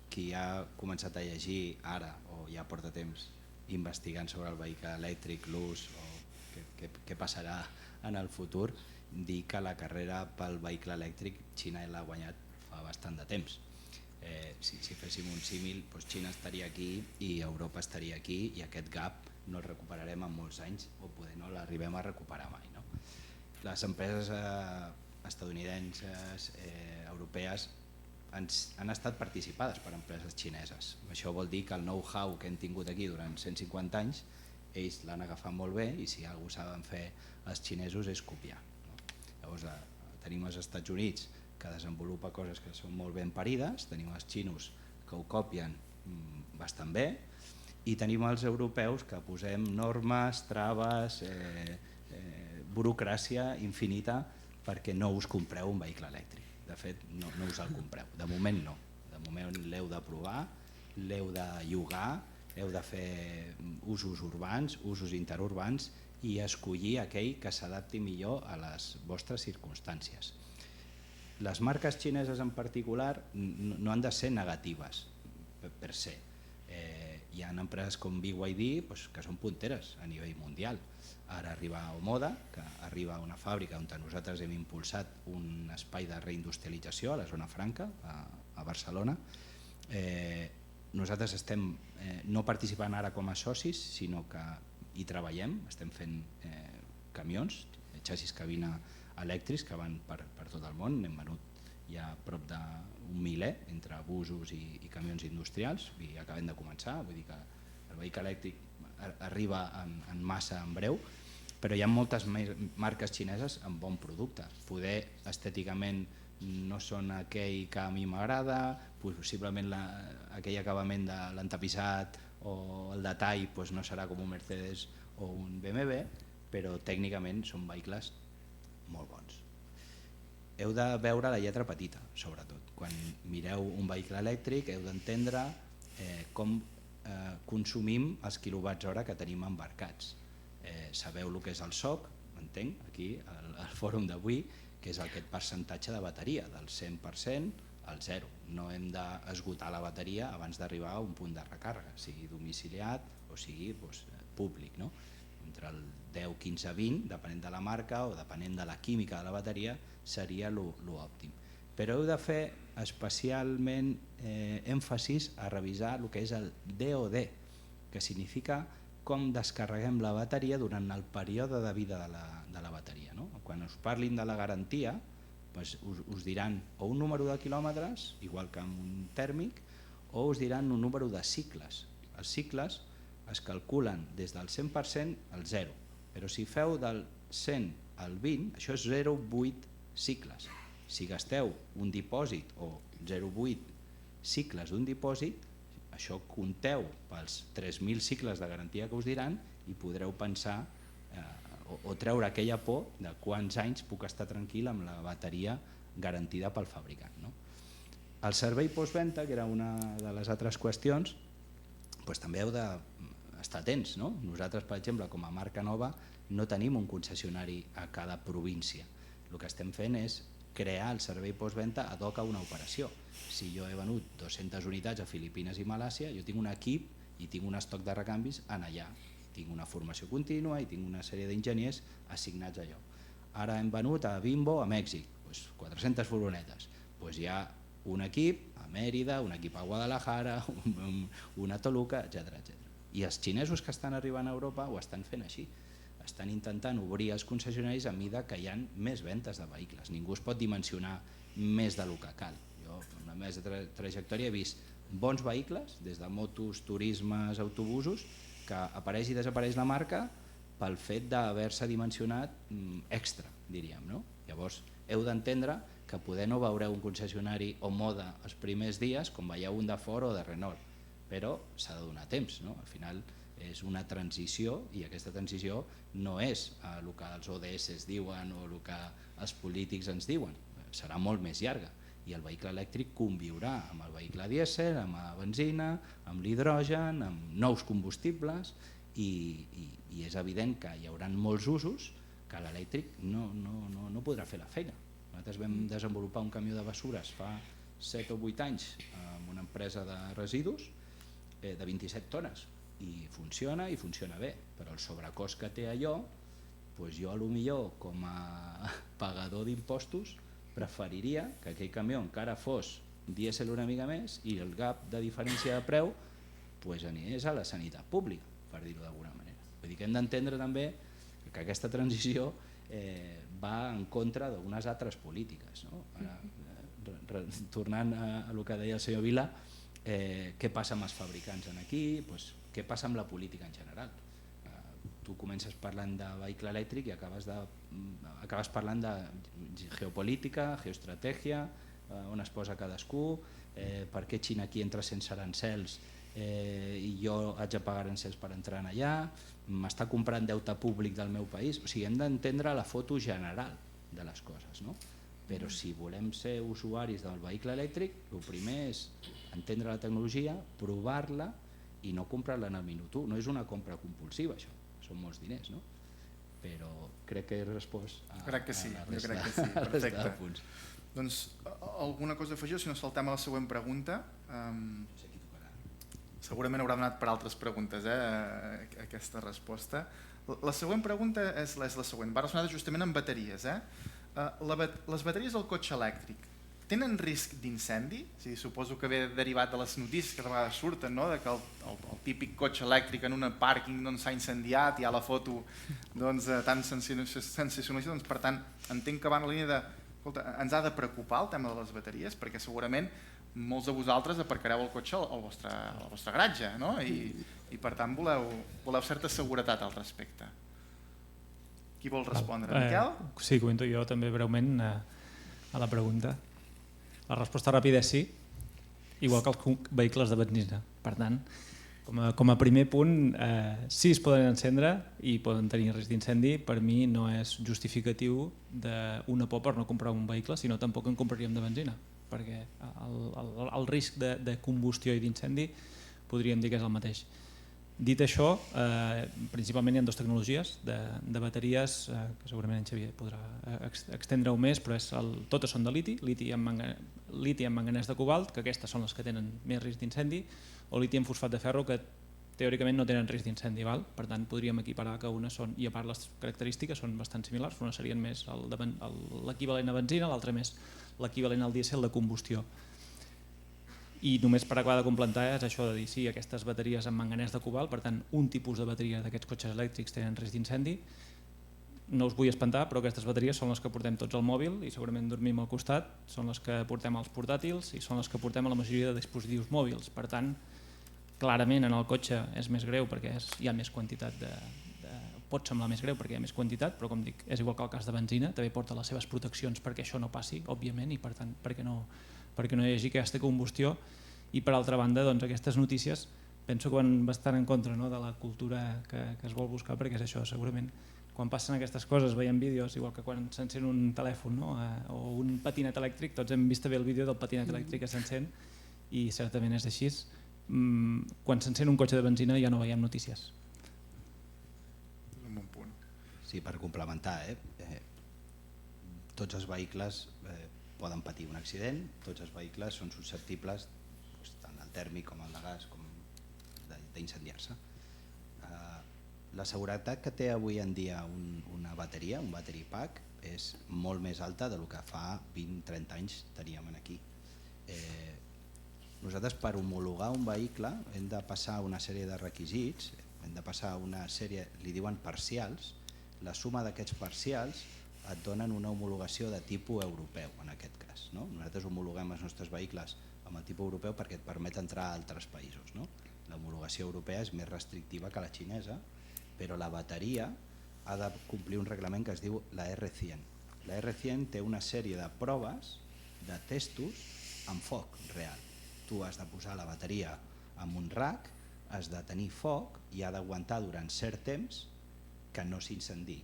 Speaker 3: qui ha començat a llegir ara o ja porta temps investigant sobre el vehicle elèctric, l'ús o què passarà en el futur, dir que la carrera pel vehicle elèctric Xina l'ha guanyat fa bastant de temps. Si féssim un símil, Xina estaria aquí i Europa estaria aquí i aquest gap no el recuperarem en molts anys o poder no l'arribem a recuperar mai. Les empreses estatunidenques, europees, han estat participades per empreses xineses. Això vol dir que el know-how que hem tingut aquí durant 150 anys ells l'han agafat molt bé i si alguna cosa saben fer els xinesos és copiar. Llavors tenim els Estats Units que desenvolupa coses que són molt ben parides, tenim els xinos que ho copien bastant bé i tenim els europeus que posem normes, traves, burocràcia infinita perquè no us compreu un vehicle elèctric. De fet, no us el compreu. De moment no. De moment l'heu de provar, l'heu de llogar, heu de fer usos urbans, usos interurbans i escollir aquell que s'adapti millor a les vostres circumstàncies. Les marques xineses en particular no han de ser negatives per se. Hi ha empreses com BYD que són punteres a nivell mundial. Ara arriba Omoda, que arriba a una fàbrica on nosaltres hem impulsat un espai de reindustrialització a la zona franca, a Barcelona. Nosaltres estem no participant ara com a socis, sinó que hi treballem, estem fent camions, xassis cabina elèctrics que van per tot el món, n'hem venut ja prop d'un miler entre busos i camions industrials i acabem de començar, vull dir que el vehicle elèctric arriba en massa en breu, però hi ha moltes marques xineses amb bon producte. Poder estèticament no són aquell que a mi m'agrada, possiblement aquell acabament de l'entapissat o el detall no serà com un Mercedes o un BMW, però tècnicament són vehicles molt bons. Heu de veure la lletra petita, sobretot. Quan mireu un vehicle elèctric heu d'entendre com consumim els quilowatts-hora que tenim embarcats. Sabeu el que és el SOC, entenc, aquí al fòrum d'avui, que és aquest percentatge de bateria, del 100% al 0. No hem d'esgotar la bateria abans d'arribar a un punt de recàrrega, sigui domiciliat o sigui públic. Entre el 10, 15, 20, depenent de la marca o depenent de la química de la bateria, seria l'òptim. Però heu de fer especialment èmfasis a revisar el que és el DOD, que significa com descarreguem la bateria durant el període de vida de la bateria. Quan us parlin de la garantia, us diran o un número de quilòmetres, igual que amb un tèrmic, o us diran un número de cicles. Els cicles es calculen des del 100% al 0, però si feu del 100 al 20, això és 0,8 cicles. Si gasteu un dipòsit o 0,8 cicles d'un dipòsit, això compteu pels 3.000 cicles de garantia que us diran i podreu pensar o treure aquella por de quants anys puc estar tranquil amb la bateria garantida pel fabricant. El servei postventa, que era una de les altres qüestions, també heu d'estar atents. Nosaltres, per exemple, com a marca nova, no tenim un concessionari a cada província. El que estem fent és crear el servei postventa ad hoc a una operació. Si jo he venut 200 unitats a Filipines i Malàsia, jo tinc un equip i tinc un estoc de recanvis en allà. Tinc una formació contínua i tinc una sèrie d'enginyers assignats a allò. Ara hem venut a Bimbo a Mèxic, 400 furgonetes. Hi ha un equip a Mèrida, un equip a Guadalajara, una a Toluca, etc. I els xinesos que estan arribant a Europa ho estan fent així. Estan intentant obrir els concessionaris a mida que hi ha més ventes de vehicles. Ningú es pot dimensionar més del que cal. Jo, en la meva trajectòria, he vist bons vehicles, des de motos, turismes, autobusos, que apareix i desapareix la marca pel fet d'haver-se dimensionat extra, diríem. Llavors, heu d'entendre que poder no veureu un concessionari o moda els primers dies com veieu un de Ford o de Renault, però s'ha de donar temps. Al final és una transició i aquesta transició no és el que els ODS diuen o el que els polítics ens diuen, serà molt més llarga i el vehicle elèctric conviurà amb el vehicle dièsel, amb la benzina, amb l'hidrogen, amb nous combustibles i és evident que hi haurà molts usos que l'elèctric no podrà fer la feina. Nosaltres vam desenvolupar un camió de bessures fa 7 o 8 anys amb una empresa de residus de 27 tones i funciona bé, però el sobrecost que té allò, jo potser com a pagador d'impostos preferiria que aquell camió encara fos dièsel una mica més i el gap de diferència de preu anés a la sanitat pública, per dir-ho d'alguna manera. Vull dir que hem d'entendre també que aquesta transició va en contra d'unes altres polítiques. Tornant a el que deia el senyor Vila, què passa amb els fabricants aquí, què passa amb la política en general. Tu comences parlant de vehicle elèctric i acabes parlant de geopolítica, geoestratègia, on es posa cadascú, per què Xina aquí entra sense arancels i jo haig de pagar arancels per entrar allà, m'està comprant deute públic del meu país. O sigui, hem d'entendre la foto general de les coses, no? Però si volem ser usuaris del vehicle elèctric, el primer és entendre la tecnologia, provar-la i no comprar-la en el minut 1. No és una compra compulsiva, això, són molts diners, no? Però crec que he respost a la resta de punts.
Speaker 1: Doncs alguna cosa a afegir, si no saltem a la següent pregunta. Segurament haurà donat per altres preguntes aquesta resposta. La següent pregunta és la següent, va relacionada justament amb bateries. Les bateries del cotxe elèctric tenen risc d'incendi? Suposo que ve derivat de les notícies que de vegades surten, que el típic cotxe elèctric en un pàrquing s'ha incendiat, hi ha la foto tan sensacionalista, per tant entenc que va en la línia de ens ha de preocupar el tema de les bateries, perquè segurament molts de vosaltres aparcareu el cotxe al vostre garatge i per tant voleu certa seguretat al respecte. Qui vol respondre? Miquel?
Speaker 4: Sí, comento jo també breument a la pregunta. La resposta ràpida és sí, igual que els vehicles de benzina. Per tant, com a primer punt, sí es poden encendre i poden tenir risc d'incendi. Per mi no és justificatiu d'una por per no comprar un vehicle, sinó tampoc en compraríem de benzina, perquè el risc de combustió i d'incendi podríem dir que és el mateix. Dit això, principalment hi ha dues tecnologies de bateries, que segurament en Xavier podrà extendre-ho més, però totes són de liti amb manganès de cobalt, que aquestes són les que tenen més risc d'incendi, o liti amb fosfat de ferro, que teòricament no tenen risc d'incendi. Per tant, podríem equiparar que una són, i a part les característiques són bastant similars, una serien més l'equivalent a benzina, l'altra més l'equivalent al dièsel de combustió. I només per acabar de complementar és això de dir sí, aquestes bateries amb manganès de cobalt, per tant un tipus de bateria d'aquests cotxes elèctrics tenen risc d'incendi. No us vull espantar, però aquestes bateries són les que portem tots al mòbil i segurament dormim al costat, són les que portem als portàtils i són les que portem a la majoria de dispositius mòbils. Per tant, clarament en el cotxe és més greu perquè hi ha més quantitat pot semblar més greu perquè hi ha més quantitat, però com dic, és igual que el cas de benzina, també porta les seves proteccions perquè això no passi, òbviament, i per tant, perquè no hi hagi aquesta combustió. I per altra banda, aquestes notícies penso que van bastant en contra de la cultura que es vol buscar, perquè és això, segurament quan passen aquestes coses veiem vídeos, igual que quan s'encén un telèfon o un patinet elèctric, tots hem vist bé el vídeo del patinet elèctric que s'encén i certament és així. Quan s'encén un cotxe de benzina ja no veiem notícies.
Speaker 3: Sí, per complementar, tots els vehicles poden patir un accident, tots els vehicles són susceptibles, tant el tèrmic com el de gas, com d'incendiar-se. La seguretat que té avui en dia una bateria, un battery pack, és molt més alta del que fa 20-30 anys teníem aquí. Nosaltres per homologar un vehicle hem de passar una sèrie de requisits, hem de passar una sèrie, li diuen parcials, la suma d'aquests parcials et donen una homologació de tipus europeu en aquest cas. Nosaltres homologuem els nostres vehicles amb el tipus europeu perquè et permet entrar a altres països. L'homologació europea és més restrictiva que la xinesa, però la bateria ha de complir un reglament que es diu la R100. La R100 té una sèrie de proves, de testos, amb foc real. Tu has de posar la bateria en un rack, has de tenir foc i ha d'aguantar durant cert temps que no s'incendi.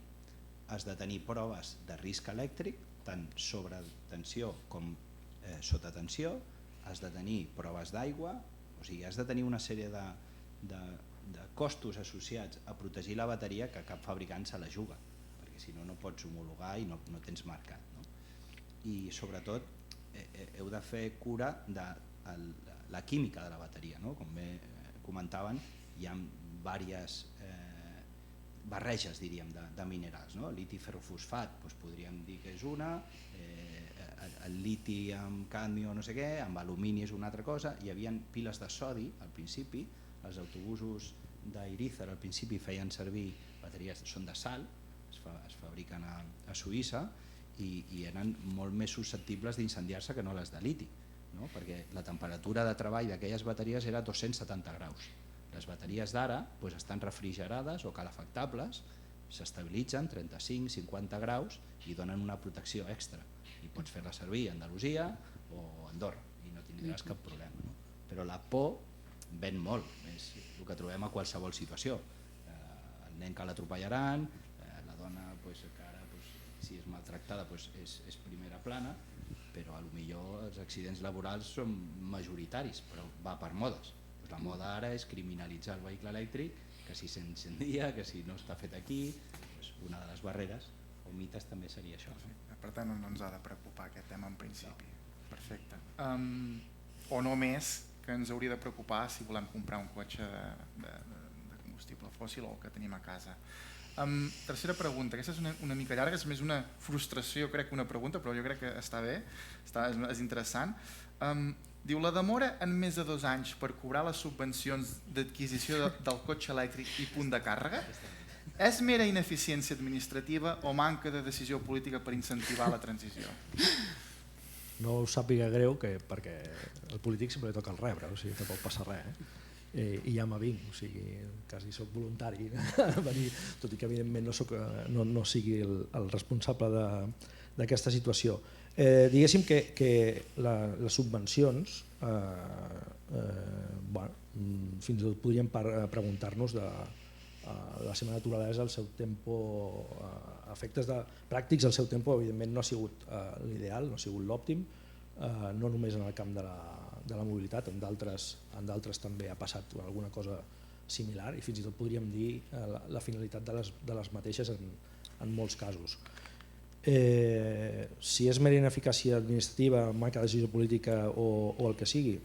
Speaker 3: Has de tenir proves de risc elèctric, tant sobre tensió com sota tensió, has de tenir proves d'aigua, o sigui, has de tenir una sèrie de costos associats a protegir la bateria que cap fabricant se la juga, perquè si no, no pots homologar i no tens marcat. I sobretot heu de fer cura de la química de la bateria, com bé comentaven, hi ha diverses barreges, diríem, de minerals. Liti ferrofosfat podríem dir que és una, el liti amb cadmio no sé què, amb alumini és una altra cosa, hi havia piles de sodi al principi, els autobusos d'Irízar al principi feien servir bateries, són de sal, es fabriquen a Suïssa i eren molt més susceptibles d'incendiar-se que no les de liti, perquè la temperatura de treball d'aquelles bateries era 270 graus. Les bateries d'ara estan refrigerades o calefactables, s'estabilitzen 35-50 graus i donen una protecció extra. I pots fer-la servir a Andalusia o a Andorra i no tindràs cap problema. Però la por ven molt, és el que trobem a qualsevol situació. El nen que l'atropellaran, la dona que ara si és maltractada és primera plana, però potser els accidents laborals són majoritaris, però va per modes. La moda ara és criminalitzar el vehicle elèctric, que si s'incendia, que si no està fet aquí, una de les barreres o mites també seria això.
Speaker 1: Per tant, no ens ha de preocupar aquest tema en principi. Perfecte. O només que ens hauria de preocupar si volem comprar un cotxe de combustible fòssil o el que tenim a casa. Tercera pregunta, aquesta és una mica llarga, és més una frustració, crec que una pregunta, però jo crec que està bé, és interessant. Diu, la demora en més de 2 anys per cobrar les subvencions d'adquisició del cotxe elèctric i punt de càrrega és mera ineficiència administrativa o manca de decisió política per incentivar la transició?
Speaker 7: No us sàpiga greu perquè el polític sempre li toca el rebre, o sigui, no pot passar res. I ja m'avinc, o sigui, quasi soc voluntari a venir, tot i que evidentment no sigui el responsable d'aquesta situació. Diguéssim que les subvencions, fins i tot podríem preguntar-nos de la seva naturalesa, el seu tempo, efectes pràctics, el seu tempo evidentment no ha sigut l'ideal, no ha sigut l'òptim, no només en el camp de la mobilitat, en d'altres també ha passat alguna cosa similar i fins i tot podríem dir la finalitat de les mateixes en molts casos. Si és mera ineficàcia administrativa, manca de decisió política o el que sigui,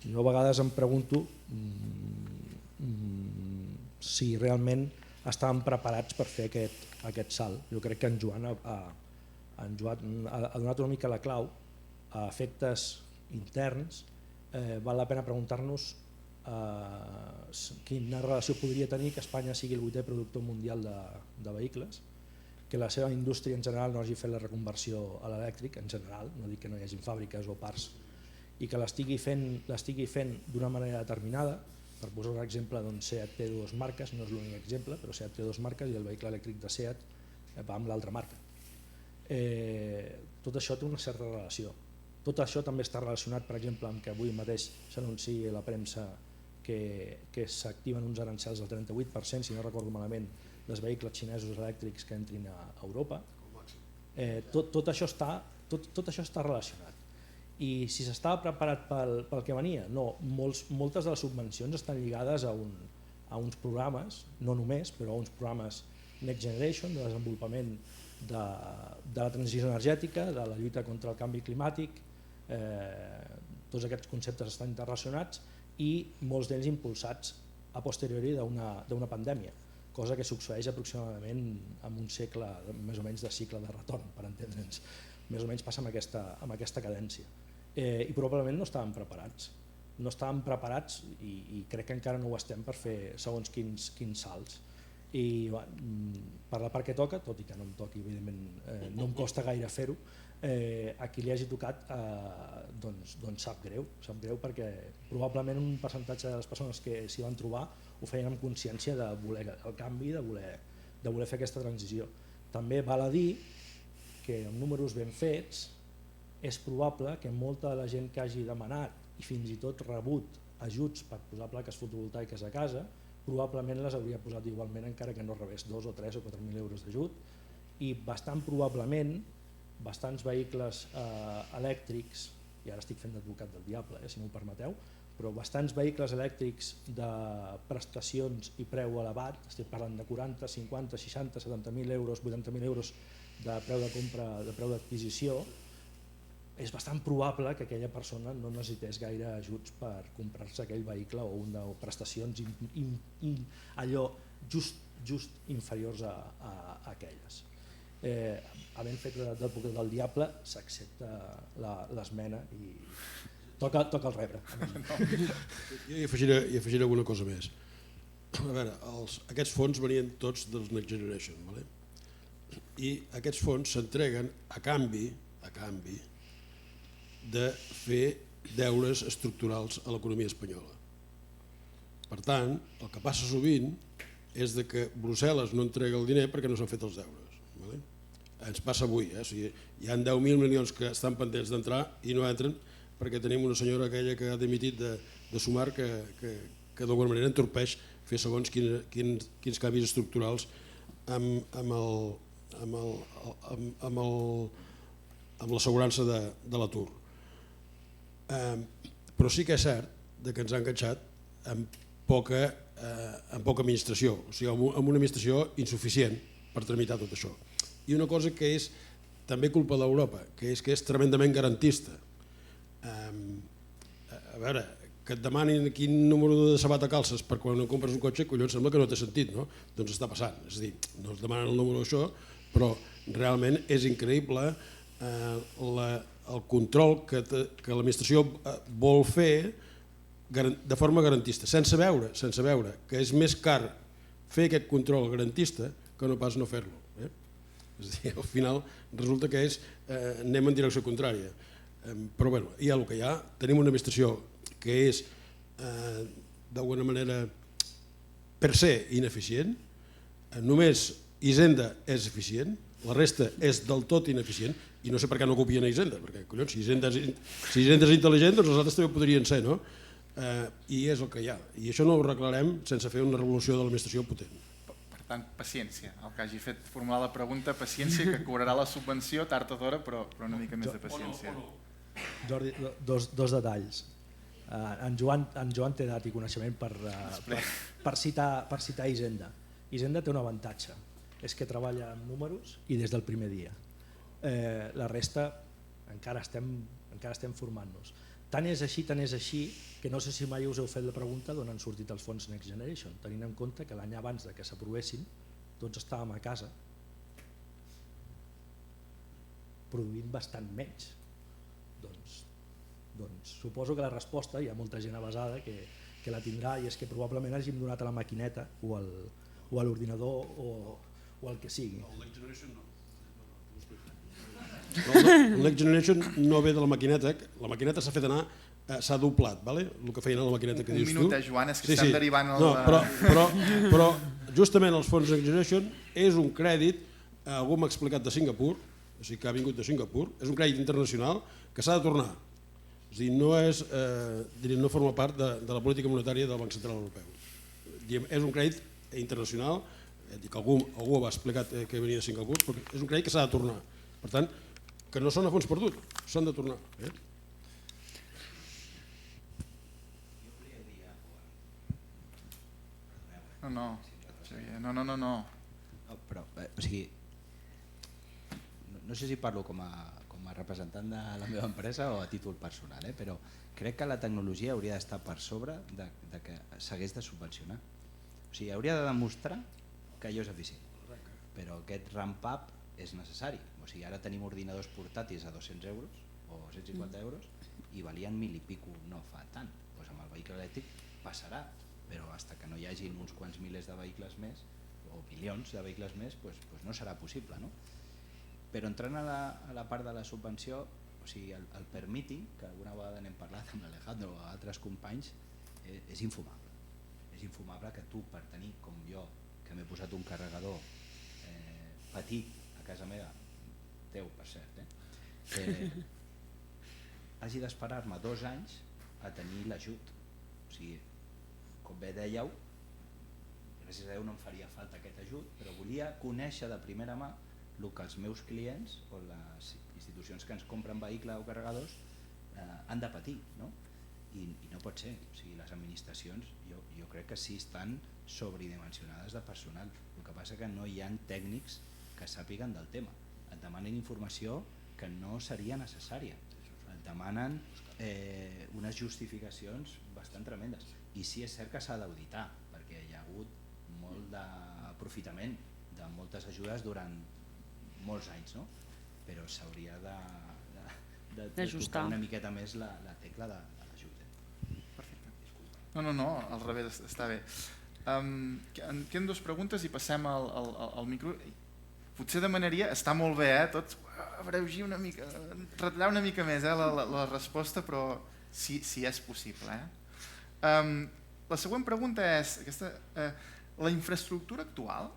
Speaker 7: jo a vegades em pregunto si realment estaven preparats per fer aquest salt. Jo crec que en Joan ha donat una mica la clau a efectes interns. Val la pena preguntar-nos quina relació podria tenir que Espanya sigui el 8è productor mundial de vehicles, que la seva indústria en general no hagi fet la reconversió a l'elèctric, en general, no dic que no hi hagi fàbriques o parts, i que l'estigui fent d'una manera determinada. Per posar un exemple, SEAT té 2 marques, no és l'únic exemple, però SEAT té 2 marques i el vehicle elèctric de SEAT va amb l'altra marca. Tot això té una certa relació. Tot això també està relacionat, per exemple, amb que avui mateix s'anuncia a la premsa que s'activen uns arancels del 38%, si no recordo malament, dels vehicles xinesos elèctrics que entrin a Europa. Tot això està relacionat. I si s'estava preparat pel que venia, no. Moltes de les subvencions estan lligades a uns programes, no només, però a uns programes Next Generation, de desenvolupament de la transició energètica, de la lluita contra el canvi climàtic. Tots aquests conceptes estan interrelacionats i molts d'ells impulsats a posteriori d'una pandèmia, cosa que succeeix aproximadament en un segle més o menys de cicle de retorn, per entendre'ns. Més o menys passa amb aquesta cadència. I probablement no estàvem preparats. No estàvem preparats i crec que encara no ho estem per fer segons quins salts. I per la part que toca, tot i que no em toqui, evidentment no em costa gaire fer-ho, a qui li hagi tocat doncs sap greu perquè probablement un percentatge de les persones que s'hi van trobar ho feien amb consciència de voler el canvi, de voler fer aquesta transició. També val a dir que amb números ben fets és probable que molta de la gent que hagi demanat i fins i tot rebut ajuts per posar plaques fotovoltaiques a casa probablement les hauria posat igualment encara que no rebés 2 o 3 o 4.000 euros d'ajut i bastant probablement bastants vehicles elèctrics, i ara estic fent d'advocat del diable, si m'ho permeteu, però bastants vehicles elèctrics de prestacions i preu elevat, estic parlant de 40, 50, 60, 70.000 euros, 80.000 euros de preu de compra, de preu d'adquisició, és bastant probable que aquella persona no necessités gaire ajuts per comprar-se aquell vehicle o una prestacions allò just inferiors a aquelles. Havent fet d'advocat del diable s'accepta l'esmena i toca el rebre.
Speaker 5: Jo hi afegiré alguna cosa més. A veure, aquests fons venien tots dels Next Generation, i aquests fons s'entreguen a canvi de fer deures estructurals a l'economia espanyola. Per tant, el que passa sovint és que Brussel·les no entrega el diner perquè no s'han fet els deures. Ens passa avui, hi ha 10.000 milions que estan pendents d'entrar i no entren perquè tenim una senyora aquella que ha dimitit de Sumar que d'alguna manera entorpeix fer segons quins canvis estructurals amb l'assegurança de l'atur. Però sí que és cert que ens ha enganxat amb poca administració, o sigui, amb una administració insuficient per tramitar tot això. I una cosa que és també culpa d'Europa, que és tremendament garantista. A veure, que et demanin quin número de sabata calces per quan compres un cotxe, collons, sembla que no té sentit, no? Doncs està passant, és a dir, no es demanen el número d'això, però realment és increïble el control que l'administració vol fer de forma garantista, sense veure que és més car fer aquest control garantista que no pas no fer-lo. És a dir, al final resulta que anem en direcció contrària. Però bé, hi ha el que hi ha, tenim una administració que és d'alguna manera per se ineficient, només Hisenda és eficient, la resta és del tot ineficient i no sé per què no copien a Hisenda, perquè collons, si Hisenda és intel·ligent doncs els altres també podrien ser, no? I és el que hi ha, i això no ho arreglarem sense fer una revolució de l'administració potent.
Speaker 1: Per tant, paciència, el que hagi fet formular la pregunta, paciència, que cobrarà la subvenció tard o d'hora, però una mica més de paciència.
Speaker 7: Jordi, dos detalls. En Joan té edat i coneixement per citar Hisenda. Hisenda té un avantatge, és que treballa amb números i des del primer dia. La resta encara estem formant-nos. Tant és així que no sé si mai us heu fet la pregunta d'on han sortit els fons Next Generation, tenint en compte que l'any abans que s'aprovessin tots estàvem a casa produint bastant menys. Doncs suposo que la resposta, hi ha molta gent avasada que la tindrà, i és que probablement hàgim donat a la maquineta o a l'ordinador o al que sigui.
Speaker 5: El Next Generation no. El Next Generation no ve de la maquineta s'ha fet anar, s'ha doblat, el que feien a la maquineta que dius tu.
Speaker 1: Un minut, Joan, és que estem derivant el...
Speaker 5: Però justament els fons Next Generation és un crèdit, algú m'ha explicat de Singapur, o sigui que ha vingut de Singapur, és un crèdit internacional que s'ha de tornar. És a dir, no forma part de la política monetària del Banc Central Europeu. És un crèdit internacional, algú ho ha explicat que venia de Singapur, però és un crèdit que s'ha de tornar. Per tant, que no són a fons perdut, s'han de tornar.
Speaker 1: No. Però,
Speaker 3: o sigui, no sé si parlo com a representant de la meva empresa o a títol personal, però crec que la tecnologia hauria d'estar per sobre de que s'hagués de subvencionar. O sigui, hauria de demostrar que allò és eficient, però aquest ramp-up és necessari. O sigui, ara tenim ordinadors portàtils a 200 euros o 150 euros i valien 1.000 i pico no fa tant. Doncs amb el vehicle elèctric passarà, però fins que no hi hagin uns quants milers de vehicles més o milions de vehicles més, doncs no serà possible, no? Però entrant a la part de la subvenció, o sigui, el permitting, que alguna vegada n'hem parlat amb l'Alejandro o altres companys, és infumable. És infumable que tu, per tenir, com jo, que m'he posat un carregador petit a casa meva, teu per cert, hagi d'esperar-me 2 anys a tenir l'ajut. O sigui, com bé dèieu, gràcies a Déu no em faria falta aquest ajut, però volia conèixer de primera mà el que els meus clients o les institucions que ens compren vehicles o carregadors han de patir, no? I no pot ser. O sigui, les administracions jo crec que sí estan sobredimensionades de personal. El que passa que no hi ha tècnics que sàpiguen del tema. Et demanen informació que no seria necessària. Et demanen unes justificacions bastant tremendes. I sí és cert que s'ha d'auditar, perquè hi ha hagut molt d'aprofitament de moltes ajudes durant molts anys, no? Però s'hauria de tocar una miqueta més la tecla de l'ajut.
Speaker 1: Perfecte. No, al revés, està bé. Queden 2 preguntes i passem al micro. Potser demanaria, està molt bé, tots abreugir una mica, ratllar una mica més la resposta, però si és possible. La següent pregunta és, la infraestructura actual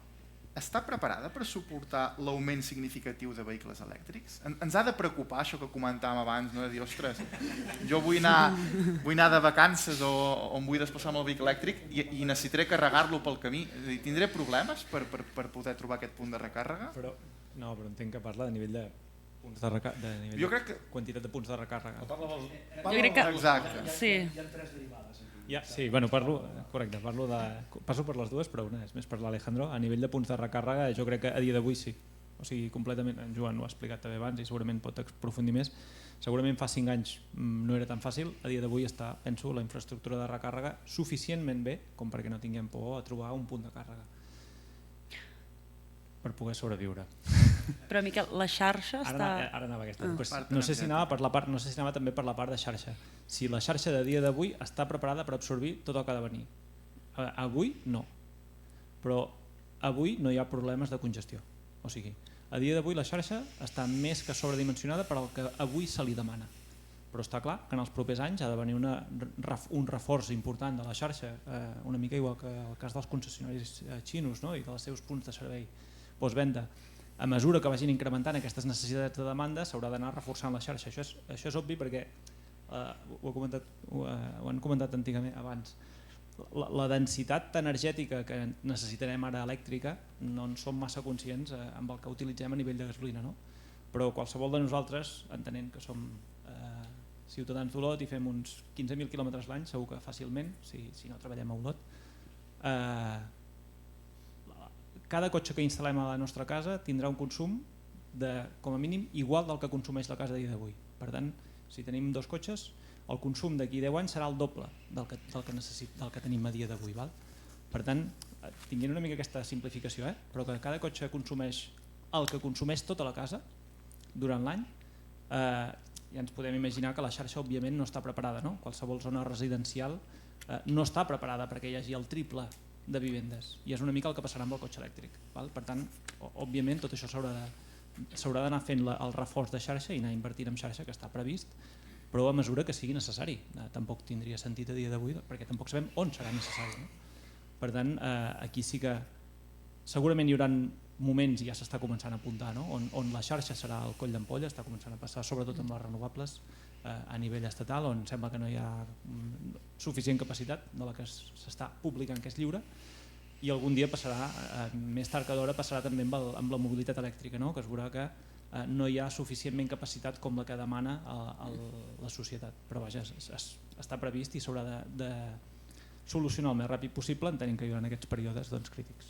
Speaker 1: està preparada per suportar l'augment significatiu de vehicles elèctrics? Ens ha de preocupar això que comentàvem abans, no? De dir, ostres, jo vull anar de vacances o em vull desplaçar amb el vehicle elèctric i necessitaré carregar-lo pel camí. És a dir, tindré problemes per poder trobar aquest punt de recàrrega?
Speaker 4: Però entenc que parla de nivell de punts de recàrrega,
Speaker 1: jo crec que
Speaker 4: quantitat de punts de recàrrega.
Speaker 2: Jo crec que...
Speaker 1: Exacte.
Speaker 2: Sí.
Speaker 7: Hi ha 3 derivades.
Speaker 4: Sí, passo per les dues, però una és més per l'Alejandro. A nivell de punts de recàrrega, jo crec que a dia d'avui sí. O sigui, completament, en Joan ho ha explicat també abans i segurament pot aprofundir més. Segurament fa 5 anys no era tan fàcil, a dia d'avui està, penso, la infraestructura de recàrrega suficientment bé com perquè no tinguem por a trobar un punt de càrrega per poder sobreviure.
Speaker 2: Però Miquel, la xarxa està...
Speaker 4: Ara anava aquesta. No sé si anava també per la part de xarxa. Si la xarxa de dia d'avui està preparada per absorbir tot el que ha de venir. Avui no. Però avui no hi ha problemes de congestió. O sigui, a dia d'avui la xarxa està més que sobredimensionada per al que avui se li demana. Però està clar que en els propers anys ha de venir un reforç important de la xarxa, una mica igual que el cas dels concessionaris xinos, no? I dels seus punts de servei postvenda. A mesura que vagin incrementant aquestes necessitats de demanda s'haurà d'anar reforçant la xarxa. Això és obvi perquè ho han comentat antigament abans. La densitat energètica que necessitarem ara elèctrica no en som massa conscients amb el que utilitzem a nivell de gasolina, no? Però qualsevol de nosaltres, entenent que som ciutadans d'Olot i fem uns 15.000 quilòmetres l'any, segur que fàcilment, si no treballem a Olot, cada cotxe que instal·lem a la nostra casa tindrà un consum de, com a mínim, igual del que consumeix la casa a dia d'avui. Per tant, si tenim 2 cotxes, el consum d'aquí 10 anys serà el doble del que tenim a dia d'avui. Per tant, tinguent una mica aquesta simplificació, però que cada cotxe consumeix el que consumeix tota la casa durant l'any, ja ens podem imaginar que la xarxa òbviament no està preparada, no? Qualsevol zona residencial no està preparada perquè hi hagi el triple de vivendes i és una mica el que passarà amb el cotxe elèctric. Per tant, òbviament tot això s'haurà d'anar fent el reforç de xarxa i anar invertint en xarxa, que està previst, però a mesura que sigui necessari. Tampoc tindria sentit a dia d'avui perquè tampoc sabem on serà necessari. Per tant, aquí sí que segurament hi haurà moments, i ja s'està començant a apuntar, on la xarxa serà el coll d'ampolla, està començant a passar sobretot amb les renovables a nivell estatal, on sembla que no hi ha suficient capacitat de la que s'està publicant, que és lliure, i algun dia passarà, més tard que d'hora, passarà també amb la mobilitat elèctrica, que es veurà que no hi ha suficientment capacitat com la que demana la societat. Però vaja, està previst i s'haurà de solucionar el més ràpid possible, entenent que hi haurà aquests períodes crítics.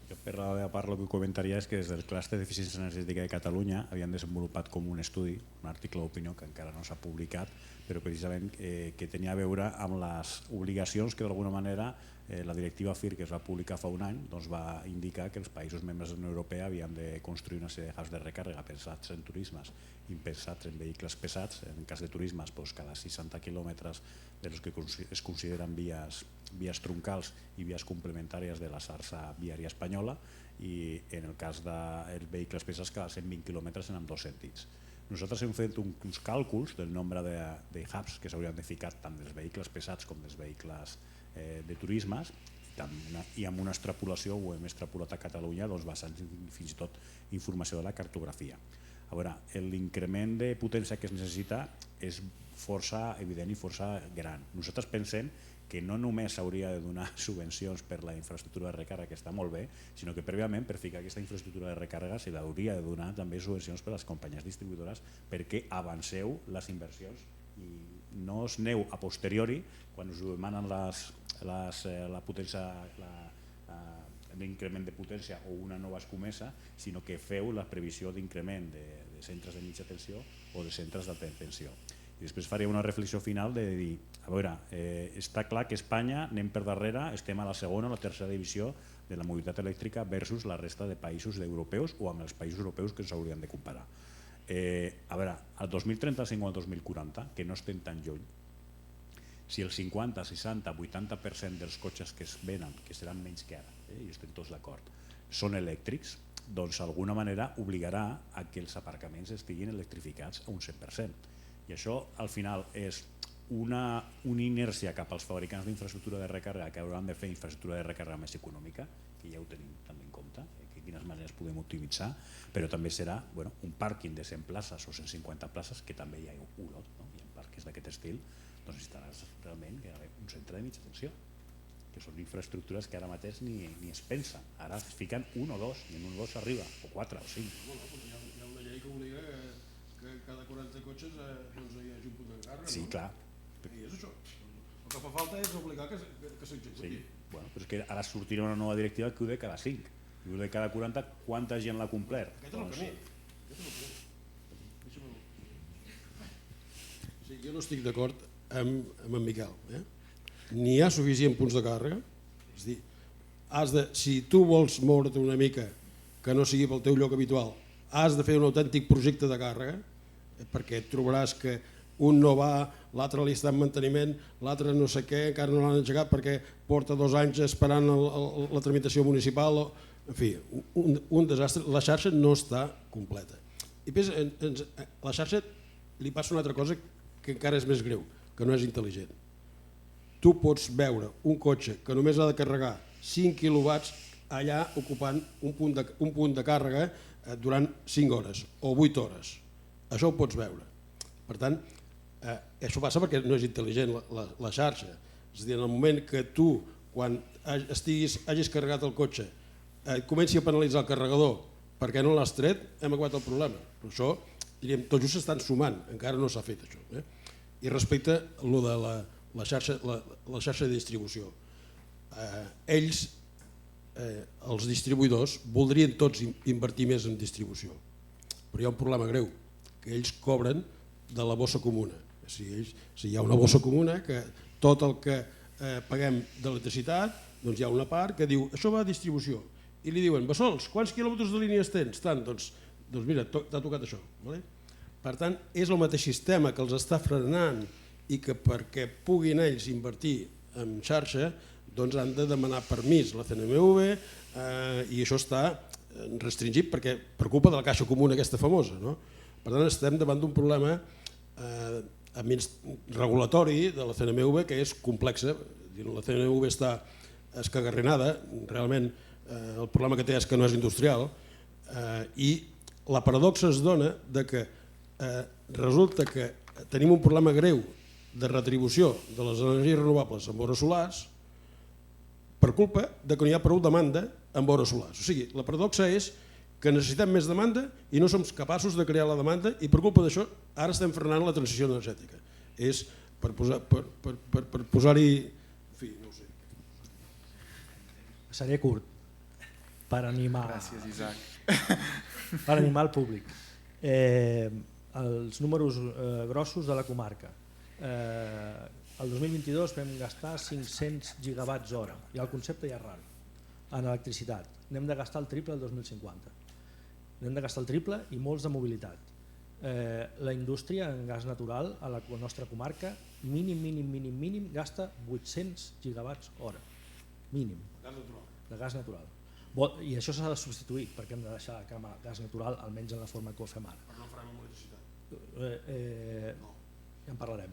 Speaker 6: Jo Per la meva part, el que comentaria és que des del clúster d'eficiència energètica de Catalunya havien desenvolupat com un estudi, un article d'opinió que encara no s'ha publicat, però precisament que tenia a veure amb les obligacions que d'alguna manera la directiva FIR, que es va publicar fa un any, va indicar que els països membres de la Unió Europea havien de construir una sèrie de hubs de recàrrega pensats en turismes i pensats en vehicles pesats. En cas de turismes, cada 60 quilòmetres dels que es consideren vies troncals i vies complementàries de la xarxa viària espanyola, i en el cas dels vehicles pesats cada 120 quilòmetres en ambdós sentits. Nosaltres hem fet uns càlculs del nombre de hubs que s'haurien de ficar tant dels vehicles pesats com dels vehicles de turismes, i amb una extrapolació ho hem extrapolat a Catalunya basant fins i tot informació de la cartografia. A veure, l'increment de potència que es necessita és força evident i força gran. Nosaltres pensem que no només s'hauria de donar subvencions per la infraestructura de recàrrega, que està molt bé, sinó que prèviament per ficar aquesta infraestructura de recàrrega se l'hauria de donar també subvencions per a les companyies distribuïdores perquè avanceu les inversions i no us aneu a posteriori quan us demanen la potència, l'increment de potència o una nova escomesa, sinó que feu la previsió d'increment de centres de mitja tensió o de centres d'alta tensió. I després faria una reflexió final de dir, a veure, està clar que a Espanya anem per darrere, estem a la segona o la tercera divisió de la mobilitat elèctrica versus la resta de països europeus o amb els països europeus que ens haurien de comparar. A veure, el 2035 o el 2040, que no estem tan lluny, si el 50, 60, 80% dels cotxes que es venen, que seran menys que ara, i estem tots d'acord, són elèctrics, doncs d'alguna manera obligarà a que els aparcaments estiguin electrificats a un 100%. I això al final és una inèrcia cap als fabricants d'infraestructura de recàrrega que hauran de fer infraestructura de recàrrega més econòmica, que ja ho tenim també en compte, de quines maneres podem optimitzar, però també serà un pàrquing de 100 places o 150 places, que també hi ha un lot, i en pàrquings d'aquest estil doncs necessitaràs realment un centre de mitja tensió, que són infraestructures que ara mateix ni es pensa. Ara es fiquen un o dos, i en un o dos s'arriba, o 4 o 5.
Speaker 5: Hi ha una llei que obliga que cada 40 cotxes hi hagi un punt de càrrega.
Speaker 6: Sí, clar.
Speaker 5: I és això. El que fa falta és obligar que s'executi.
Speaker 6: Però és que ara sortirà una nova directiva que ho de cada 5. I ho de cada 40, quanta gent l'ha complert?
Speaker 5: Aquest és el camí. Jo no estic d'acord amb en Miquel. N'hi ha suficient punts de càrrega. És a dir, si tu vols moure't una mica que no sigui pel teu lloc habitual, has de fer un autèntic projecte de càrrega, perquè et trobaràs que un no va, l'altre li està en manteniment, l'altre no sé què, encara no l'han engegat perquè porta 2 anys esperant la tramitació municipal. En fi, un desastre. La xarxa no està completa. I a la xarxa li passa una altra cosa que encara és més greu, que no és intel·ligent. Tu pots veure un cotxe que només ha de carregar 5 quilowatts allà ocupant un punt de càrrega durant 5 hores o 8 hores. Això ho pots veure. Per tant, això passa perquè no és intel·ligent la xarxa. És a dir, en el moment que tu, quan hagis carregat el cotxe, comenci a penalitzar el carregador perquè no l'has tret, hem acabat el problema. Però això, diríem, tots just s'estan sumant, encara no s'ha fet això. I respecte a lo de la xarxa de distribució, ells, els distribuïdors, voldrien tots invertir més en distribució, però hi ha un problema greu, que ells cobren de la bossa comuna. O sigui, hi ha una bossa comuna que tot el que paguem d'electricitat, doncs hi ha una part que diu això va a distribució, i li diuen, Bassols, quants quilòmetres de línies tens? Tant, doncs mira, t'ha tocat això. Per tant, és el mateix sistema que els està frenant i que perquè puguin ells invertir en xarxa doncs han de demanar permís a la CNMV i això està restringit perquè preocupa de la caixa comuna aquesta famosa. Per tant, estem davant d'un problema regulatori de la CNMV que és complexa. La CNMV està escagarrinada, realment el problema que té és que no és industrial i la paradoxa es dona que resulta que tenim un problema greu de retribució de les energies renovables amb hores solars per culpa que no hi ha prou demanda amb hores solars. O sigui, la paradoxa és que necessitem més demanda i no som capaços de crear la demanda i per culpa d'això ara estem frenant la transició energètica. És per posar-hi... En fi, no ho sé.
Speaker 7: Seré curt. per animar,
Speaker 1: Gràcies, Isaac.
Speaker 7: per animar el públic. Els números grossos de la comarca. El 2022 vam gastar 500 gigawatts hora, i el concepte ja és raro, en electricitat. N'hem de gastar el triple el 2050. N'hem de gastar el triple i molts de mobilitat. La indústria en gas natural a la nostra comarca mínim gasta 800 gigawatts hora. Mínim. De gas natural. I això s'ha de substituir perquè hem de deixar de cremar gas natural, almenys en la forma que ho fem ara.
Speaker 5: Però no farem amb electricitat.
Speaker 7: Ja en parlarem.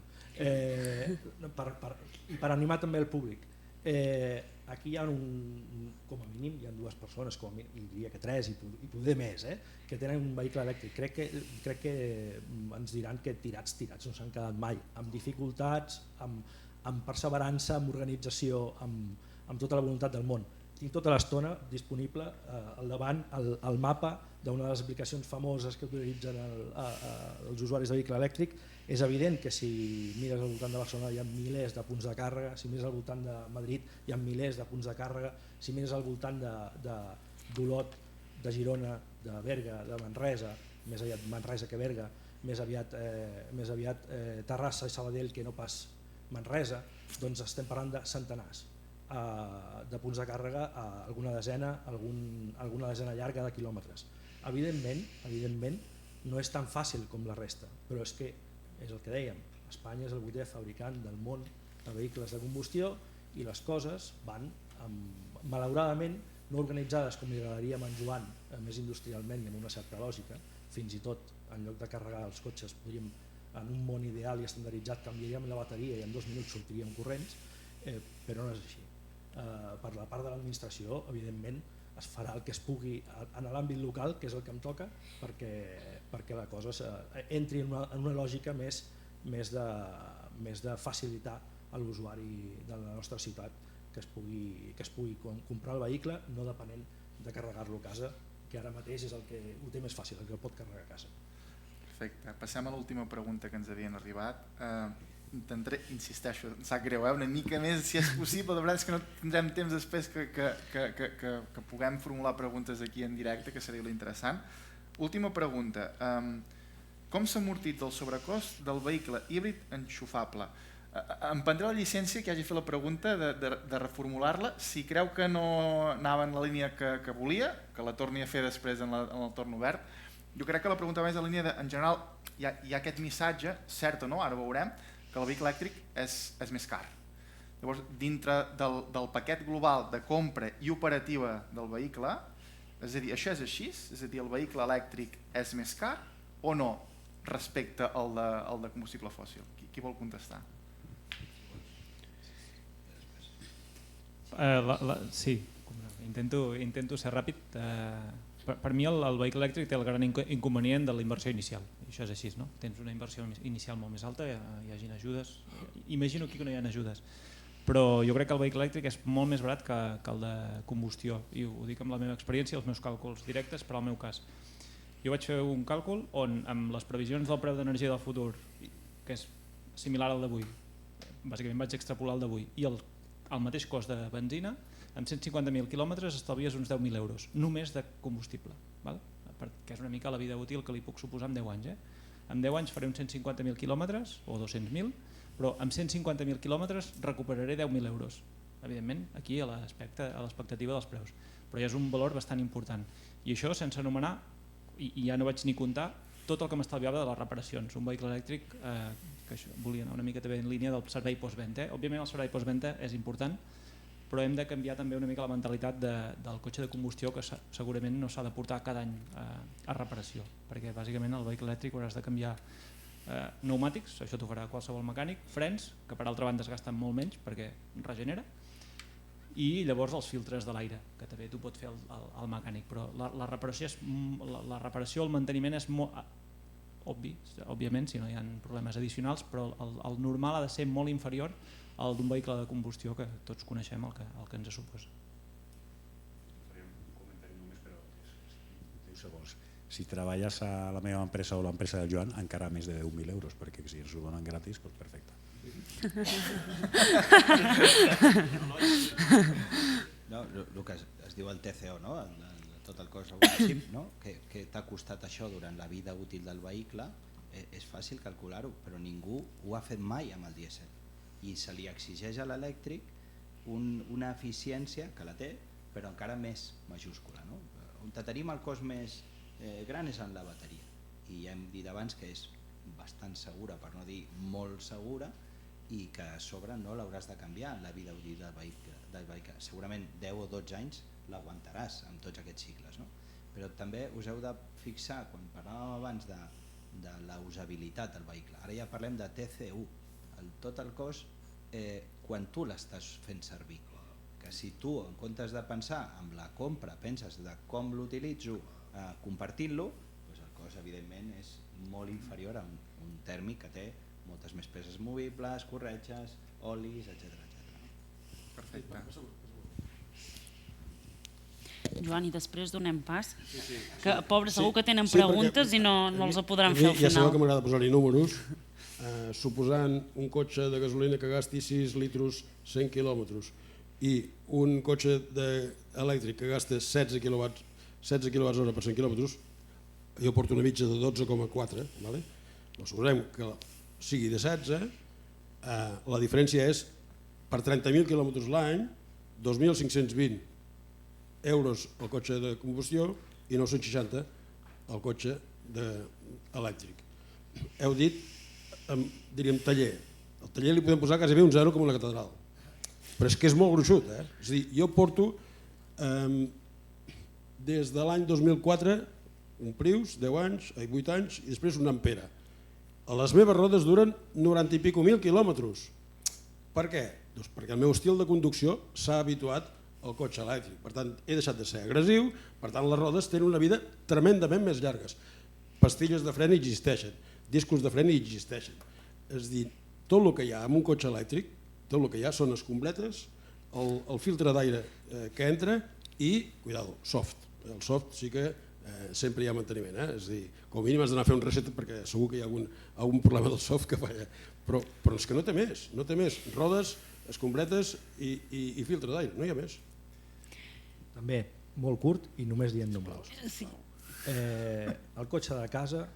Speaker 7: I per animar també el públic, aquí hi ha com a mínim hi ha dues persones, com a mínim, i diria que tres i poder més, que tenen un vehicle elèctric. Crec que ens diran que tirats no s'han quedat mai, amb dificultats, amb perseverança, amb organització, amb tota la voluntat del món. Tinc tota l'estona disponible al davant el mapa d'una de les aplicacions famoses que utilitzen els usuaris de vehicle elèctric. És evident que si mires al voltant de Barcelona hi ha milers de punts de càrrega, si mires al voltant de Madrid hi ha milers de punts de càrrega, si mires al voltant d'Olot, de Girona, de Berga, de Manresa, més aviat Manresa que Berga, més aviat Terrassa i Sabadell que no pas Manresa, doncs estem parlant de centenars de punts de càrrega, alguna desena llarga de quilòmetres. Evidentment no és tan fàcil com la resta, però és que és el que dèiem, Espanya és el 8è fabricant del món de vehicles de combustió i les coses van, malauradament, no organitzades com li agradaria a en Joan, més industrialment i amb una certa lògica. Fins i tot, en lloc de carregar els cotxes, podríem, en un món ideal i estandarditzat, canviaríem la bateria i en 2 minuts sortiríem corrents, però no és així. Per la part de l'administració, evidentment, es farà el que es pugui en l'àmbit local, que és el que em toca, perquè la cosa entri en una lògica més de facilitar a l'usuari de la nostra ciutat que es pugui comprar el vehicle no depenent de carregar-lo a casa, que ara mateix és el que ho té més fàcil, el que el pot carregar a casa.
Speaker 1: Perfecte. Passem a l'última pregunta que ens havien arribat. Intentaré, insisteixo, em sap greu, una mica més si és possible, la veritat és que no tindrem temps després que puguem formular preguntes aquí en directe, que seria interessant. Última pregunta, com s'amortitza el sobrecost del vehicle híbrid enxufable? Em prendré la llicència que hagi fet la pregunta de reformular-la, si creu que no anava en la línia que volia, que la torni a fer després en el torn obert. Jo crec que la pregunta va més en la línia de, en general, hi ha aquest missatge, cert o no, ara veurem, que el vehicle elèctric és més car. Llavors, dintre del paquet global de compra i operativa del vehicle, és a dir, això és així? És a dir, el vehicle elèctric és més car o no respecte al de combustible fòssil? Qui vol contestar?
Speaker 4: Sí, intento ser ràpid. Per mi el vehicle elèctric té el gran inconvenient de la inversió inicial. Això és així, no? Tens una inversió inicial molt més alta, hi hagin ajudes. Imagino aquí que no hi ha ajudes. Però jo crec que el vehicle elèctric és molt més barat que el de combustió. I ho dic amb la meva experiència, els meus càlculs directes per al meu cas. Jo vaig fer un càlcul on amb les previsions del preu d'energia del futur, que és similar al d'avui, bàsicament vaig extrapolar el d'avui, i el mateix cost de benzina, amb 150.000 quilòmetres estalvies uns 10.000 euros, només de combustible, que és una mica la vida útil que li puc suposar en 10 anys. En 10 anys faré uns 150.000 quilòmetres, o 200.000, però amb 150.000 quilòmetres recuperaré 10.000 euros. Evidentment, aquí a l'expectativa dels preus, però ja és un valor bastant important. I això sense anomenar, i ja no vaig ni comptar, tot el que m'estalviava de les reparacions. Un vehicle elèctric, que això volia anar una mica també en línia del servei postventa. Òbviament el servei postventa és important, però hem de canviar també una mica la mentalitat del cotxe de combustió, que segurament no s'ha de portar cada any a reparació, perquè bàsicament el vehicle elèctric hauràs de canviar pneumàtics, això t'ho farà qualsevol mecànic, frens, que per altra banda es gasten molt menys perquè regenera, i llavors els filtres de l'aire, que també t'ho pot fer el mecànic, però la reparació, el manteniment és molt obvi, òbviament, si no hi ha problemes addicionals, però el normal ha de ser molt inferior al d'un vehicle de combustió que tots coneixem el que ens suposa.
Speaker 6: Faré un comentari només, però 10 segons. Si treballes a la meva empresa o l'empresa del Joan, encara més de 10.000 euros, perquè si ens ho donen gratis, doncs perfecte.
Speaker 3: No, el que es diu el TCO, no? Tot el cost ownership, no? Que t'ha costat això durant la vida útil del vehicle, és fàcil calcular-ho, però ningú ho ha fet mai amb el dièsel. I se li exigeix a l'elèctric una eficiència que la té, però encara més majúscula. No? On tenim el cost més gran és en la bateria. I ja hem dit abans que és bastant segura, per no dir molt segura, i que a sobre no l'hauràs de canviar en la vida útil del vehicle. Segurament 10 o 12 anys l'aguantaràs amb tots aquests cicles. No? Però també us heu de fixar, quan parlàvem abans de la usabilitat del vehicle, ara ja parlem de TCU, tot el cost quan tu l'estàs fent servir. Que si tu, en comptes de pensar en la compra, penses de com l'utilitzo compartint-lo, doncs el cost evidentment és molt inferior a un tèrmic que té moltes més peces movibles, corretges, olis, etc.
Speaker 1: Perfecte.
Speaker 2: Joan, i després donem pas, que pobres segur que tenen preguntes i no els podran fer al
Speaker 5: final. Ja sabeu que
Speaker 2: final.
Speaker 5: m'agrada posar-hi números. Suposant un cotxe de gasolina que gasti 6 litres 100 quilòmetres i un cotxe elèctric que gasta 16 kWh per 100 quilòmetres, jo porto una mitja de 12,4, suposem que sigui de 16, la diferència és per 30.000 quilòmetres l'any, 2.520 euros el cotxe de combustió i 960 el cotxe elèctric. Heu dit, diríem, taller. El taller li podem posar quasi bé un 0 com una catedral. Però és que és molt gruixut. És a dir, jo porto des de l'any 2004 un Prius, 10 anys, 8 anys, i després un Ampera. Les meves rodes duren 90 i pico mil quilòmetres. Per què? Doncs perquè el meu estil de conducció s'ha habituat al cotxe elèctric. Per tant, he deixat de ser agressiu, per tant, les rodes tenen una vida tremendament més llargues. Pastilles de fren existeixen, discos de fren existeixen. És a dir, tot el que hi ha en un cotxe elèctric, tot el que hi ha són escombretes, el filtre d'aire que entra i, cuidado, soft. El soft sí que sempre hi ha manteniment, és a dir, com a mínim has d'anar a fer un reset perquè segur que hi ha algun problema del soft que falla, però és que no té més, rodes, escombretes i filtre d'aire, no hi ha més.
Speaker 7: També, molt curt i només dient números. El cotxe de casa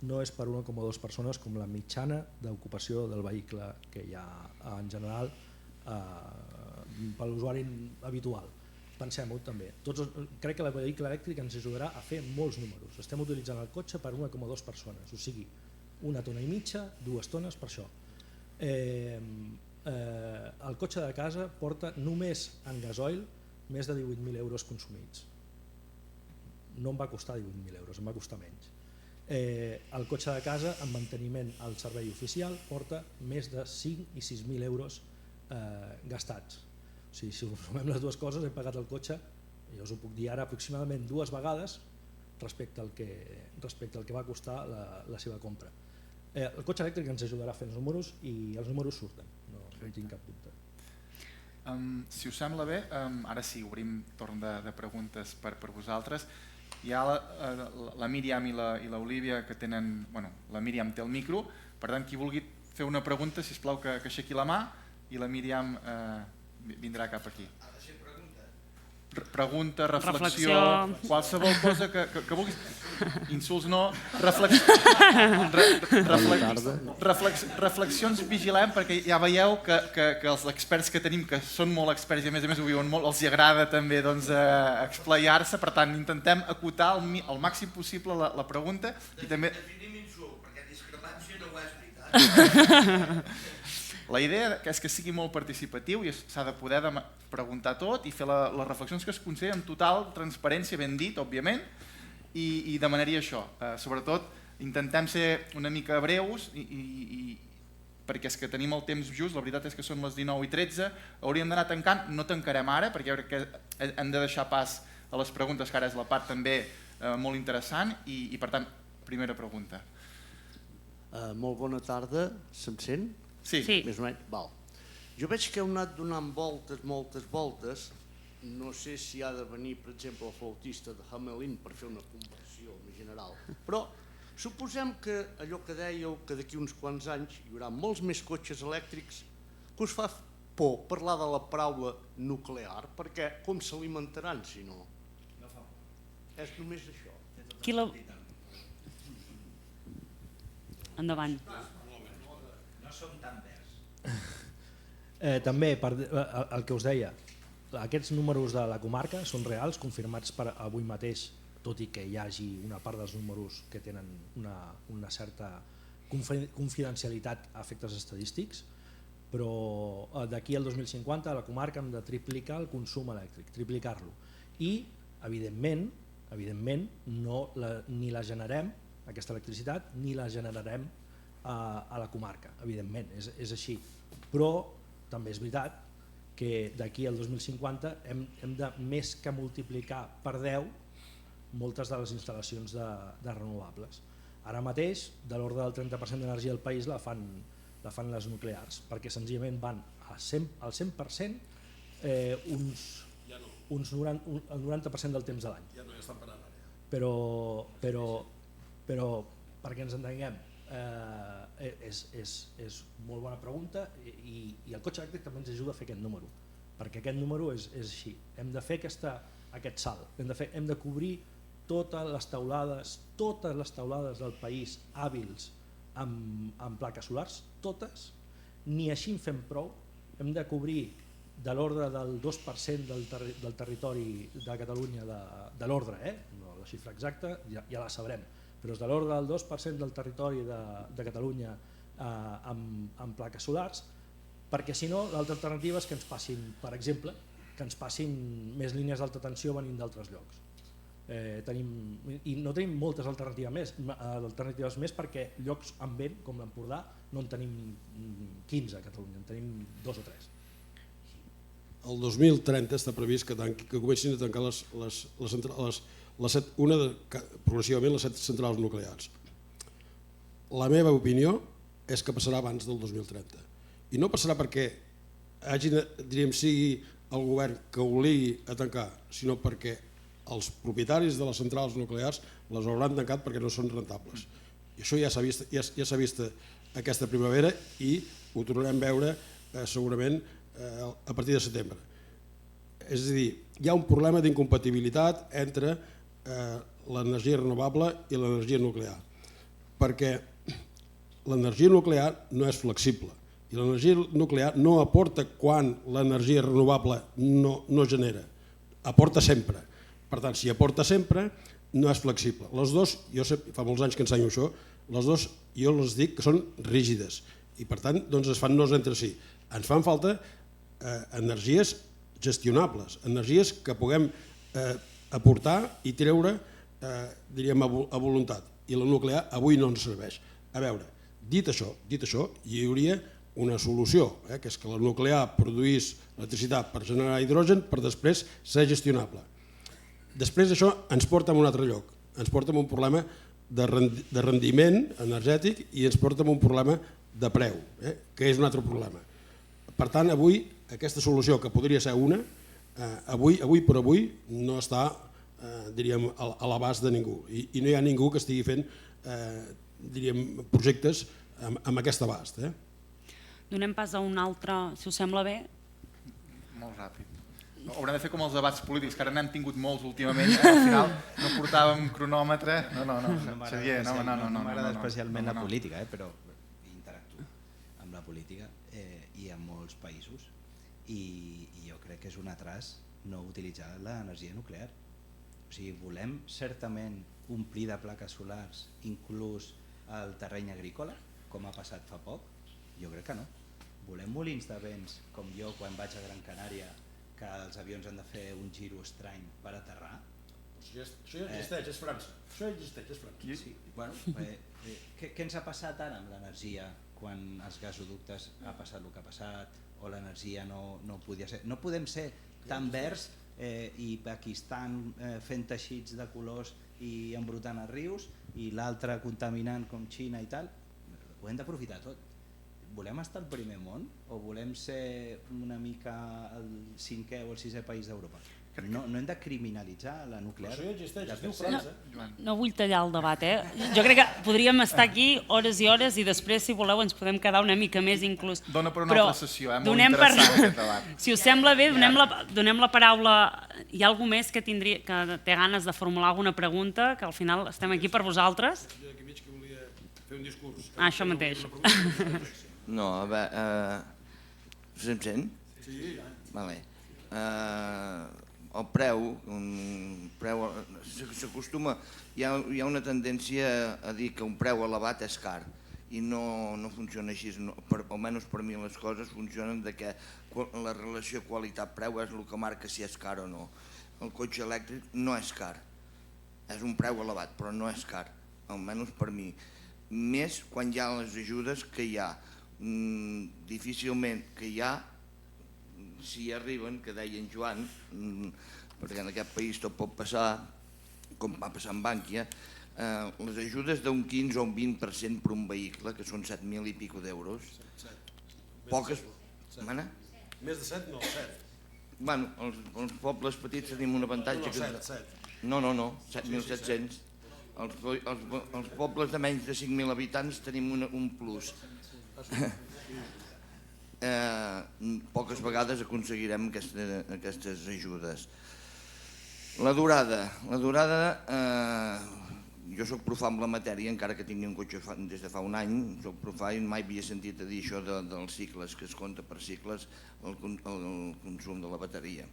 Speaker 7: no és per 1,2 persones com la mitjana d'ocupació del vehicle que hi ha en general per l'usuari habitual. Pensem-ho també. Crec que el vehicle elèctric ens ajudarà a fer molts números. Estem utilitzant el cotxe per 1,2 persones, o sigui, 1 tona i mitja, 2 tones per això. El cotxe de casa porta només en gasoil més de 18.000 euros consumits. No em va costar 18.000 euros, em va costar menys. El cotxe de casa en manteniment al servei oficial porta més de 5 i 6.000 euros gastats. O sigui, si sumem les dues coses, he pagat el cotxe, jo us ho puc dir ara, aproximadament 2 vegades respecte al que va costar la seva compra. El cotxe elèctric ens ajudarà a fer els números i els números surten, no tinc cap dubte.
Speaker 1: Si us sembla bé, ara sí, obrim torn de preguntes per vosaltres. Hi ha la Míriam i l'Olívia que tenen... La Míriam té el micro, per tant, qui vulgui fer una pregunta, sisplau que aixequi la mà i la Míriam vindrà cap aquí. Pregunta, reflexió, qualsevol cosa que vulguis. Insults no, reflexions vigilem, perquè ja veieu que els experts que tenim, que són molt experts i a més ho viuen molt, els agrada també explaiar-se, per tant intentem acotar al màxim possible la pregunta.
Speaker 8: Definim insult, perquè discrepància no ho és veritat.
Speaker 1: La idea és que sigui molt participatiu i s'ha de poder preguntar tot i fer les reflexions que es consideren amb total transparència, ben dit, òbviament, i demanaria això. Sobretot, intentem ser una mica breus perquè és que tenim el temps just, la veritat és que són les 19:13, hauríem d'anar tancant, no tancarem ara perquè jo crec que hem de deixar pas a les preguntes, que ara és la part també molt interessant i per tant, primera pregunta.
Speaker 9: Molt bona tarda, se'm sent?
Speaker 1: Sí.
Speaker 9: Més o menys? Val. Jo veig que heu anat donant moltes voltes, no sé si ha de venir, per exemple, el flautista de Hamelin per fer una conversió en general, però suposem que allò que dèieu, que d'aquí uns quants anys hi haurà molts més cotxes elèctrics, que us fa por parlar de la paraula nuclear, perquè com s'alimentaran si no? No fa por. És només això.
Speaker 2: Endavant.
Speaker 3: No som tan verds.
Speaker 7: També, el que us deia, aquests números de la comarca són reals, confirmats per avui mateix, tot i que hi hagi una part dels números que tenen una certa confidencialitat a efectes estadístics, però d'aquí al 2050 a la comarca hem de triplicar el consum elèctric, triplicar-lo. I, evidentment, ni la generem, aquesta electricitat, ni la generarem a la comarca, evidentment, és així. Però també és veritat que d'aquí al 2050 hem de més que multiplicar per 10 moltes de les instal·lacions de renovables. Ara mateix, de l'ordre del 30% d'energia del país la fan les nuclears, perquè senzillament van al 100% el 90% del temps de l'any.
Speaker 5: Ja no hi estan parant ara.
Speaker 7: Però perquè ens entenguem, és molt bona pregunta i el cotxe elèctric també ens ajuda a fer aquest número, perquè aquest número és així. Hem de fer aquest salt, hem de cobrir totes les teulades del país hàbils amb plaques solars, totes, ni així en fem prou. Hem de cobrir de l'ordre del 2% del territori de Catalunya, de l'ordre, no la xifra exacta, ja la sabrem, però és de l'ordre del 2% del territori de Catalunya amb plaques solars, perquè si no l'altra alternativa és que ens passin, per exemple, que ens passin més línies d'alta tensió venint d'altres llocs. I no tenim moltes alternatives més perquè llocs amb vent com l'Empordà no en tenim 15 a Catalunya, en tenim 2 o 3.
Speaker 5: El 2030 està previst que comencin a tancar progressivament les 7 centrals nuclears. La meva opinió és que passarà abans del 2030. I no passarà perquè sigui el govern que obligui a tancar, sinó perquè els propietaris de les centrals nuclears les hauran tancat perquè no són rentables. I això ja s'ha vist aquesta primavera i ho tornarem a veure segurament a partir de setembre. És a dir, hi ha un problema d'incompatibilitat entre l'energia renovable i l'energia nuclear, perquè l'energia nuclear no és flexible i l'energia nuclear no aporta quan l'energia renovable no genera, aporta sempre. Per tant, si aporta sempre, no és flexible. Les dues, jo fa molts anys que ensenyo això, les dues jo les dic que són rígides i per tant es fan nos entre si. Ens fan falta energies gestionables, energies que puguem aportar i treure a voluntat. I la nuclear avui no ens serveix. A veure, dit això, hi hauria una solució, que és que la nuclear produís electricitat per generar hidrogen per després ser gestionable. Després això ens porta a un altre lloc, ens porta a un problema de rendiment energètic i ens porta a un problema de preu, que és un altre problema. Per tant, avui aquesta solució, que podria ser una, avui per avui no està a l'abast de ningú i no hi ha ningú que estigui fent projectes amb aquest abast.
Speaker 2: Donem pas a un altre, si us sembla bé.
Speaker 1: Molt ràpid. Haurem de fer com els debats polítics, que ara n'hem tingut molts últimament, al final no portàvem cronòmetre. No
Speaker 3: m'agrada especialment la política, però interactuo amb la política i en molts països i jo crec que és un atras no utilitzar l'energia nuclear. O sigui, volem certament omplir de plaques solars inclús el terreny agrícola, com ha passat fa poc? Jo crec que no. Volem molins de vents, com jo quan vaig a Gran Canària, que els avions han de fer un giro estrany per aterrar?
Speaker 5: Això ja existeix, és França. Això ja existeix, és França.
Speaker 3: Sí. Bueno, què ens ha passat ara amb l'energia quan els gasoductes ha passat el que ha passat o l'energia no podia ser? No podem ser tan verds i Pakistan fent teixits de colors i embrutant els rius i l'altre contaminant com Xina i tal. Ho hem d'aprofitar tot. volem estar al primer món o volem ser una mica el 5è o el 6è país d'Europa? No hem de criminalitzar la nuclear.
Speaker 5: Això ja existeix, es diu França.
Speaker 2: No vull tallar el debat, Jo crec que podríem estar aquí hores i hores i després, si voleu, ens podem quedar una mica més inclús.
Speaker 1: Dona per una altra sessió, molt
Speaker 2: donem
Speaker 1: interessant aquest debat.
Speaker 2: Si us sembla bé, donem la paraula. Hi ha algú més que té ganes de formular alguna pregunta, que al final estem aquí per vosaltres?
Speaker 5: Jo aquí mig que volia fer un discurs.
Speaker 2: Això mateix.
Speaker 8: No, a veure... Se'm sent?
Speaker 5: Sí.
Speaker 8: Vale. El preu s'acostuma... Hi ha una tendència a dir que un preu elevat és car i no funciona així, almenys per mi les coses funcionen de que la relació qualitat-preu és el que marca si és car o no. El cotxe elèctric no és car, és un preu elevat però no és car, almenys per mi. Més quan hi ha les ajudes que hi ha, difícilment que hi ha, si arriben, que deia en Joan, perquè en aquest país tot pot passar, com va passar en Bànquia, les ajudes d'un 15 o un 20% per un vehicle, que són 7.000 i pico d'euros, poques...
Speaker 5: Més de 7 no, 7.
Speaker 8: Bueno, els pobles petits tenim un avantatge...
Speaker 5: No, 7.
Speaker 8: No, 7.700. Els pobles de menys de 5.000 habitants tenim un plus. Poques vegades aconseguirem aquestes ajudes. La durada, jo soc profà amb la matèria, encara que tingui un cotxe des de fa un any, soc profà i mai havia sentit a dir això dels cicles, que es compta per cicles el consum de la bateria.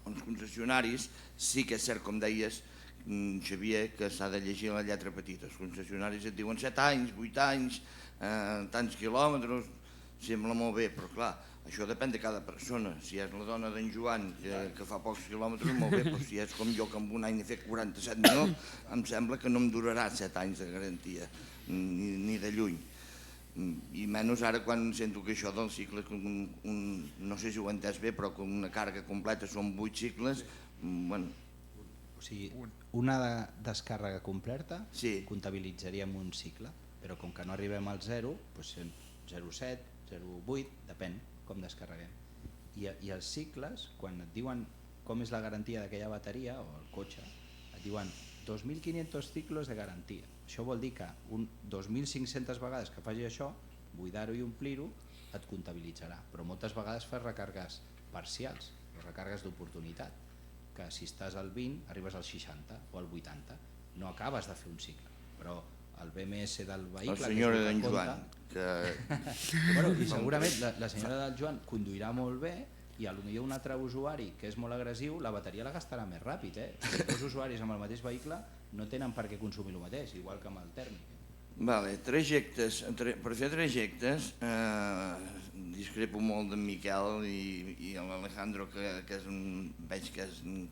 Speaker 8: Els concessionaris, sí que és cert, com deies, Xavier, que s'ha de llegir la lletra petita. Els concessionaris et diuen 7 anys, 8 anys, tants quilòmetres, sembla molt bé, però clar, això depèn de cada persona. Si és la dona d'en Joan, que fa pocs quilòmetres, molt bé, però si és com jo, que en un any he fet 47.000, em sembla que no em durarà 7 anys de garantia, ni de lluny. I menys ara quan sento que això del cicle, no sé si ho he entès bé, però que una càrrega completa són 8 cicles, bueno...
Speaker 3: O sigui, una descàrrega completa
Speaker 8: sí.
Speaker 3: Comptabilitzaríem un cicle, però com que no arribem al 0, doncs 0,7, 0,8, depèn com descarreguem. I els cicles, quan et diuen com és la garantia d'aquella bateria o el cotxe, et diuen 2.500 ciclos de garantia. Això vol dir que 2.500 vegades que faci això, buidar-ho i omplir-ho, et comptabilitzarà. Però moltes vegades fas recàrregues parcials, recàrregues d'oportunitat, que si estàs al 20 arribes al 60 o al 80. No acabes de fer un cicle, però el BMS del vehicle...
Speaker 8: La senyora d'en Joan.
Speaker 3: I segurament la senyora del Joan conduirà molt bé i potser un altre usuari que és molt agressiu, la bateria la gastarà més ràpid. Dos usuaris amb el mateix vehicle no tenen per què consumir el mateix, igual que amb el tèrmic.
Speaker 8: Trajectes. Per fer trajectes discrepo molt d'en Miquel i l'Alejandro, que veig que és un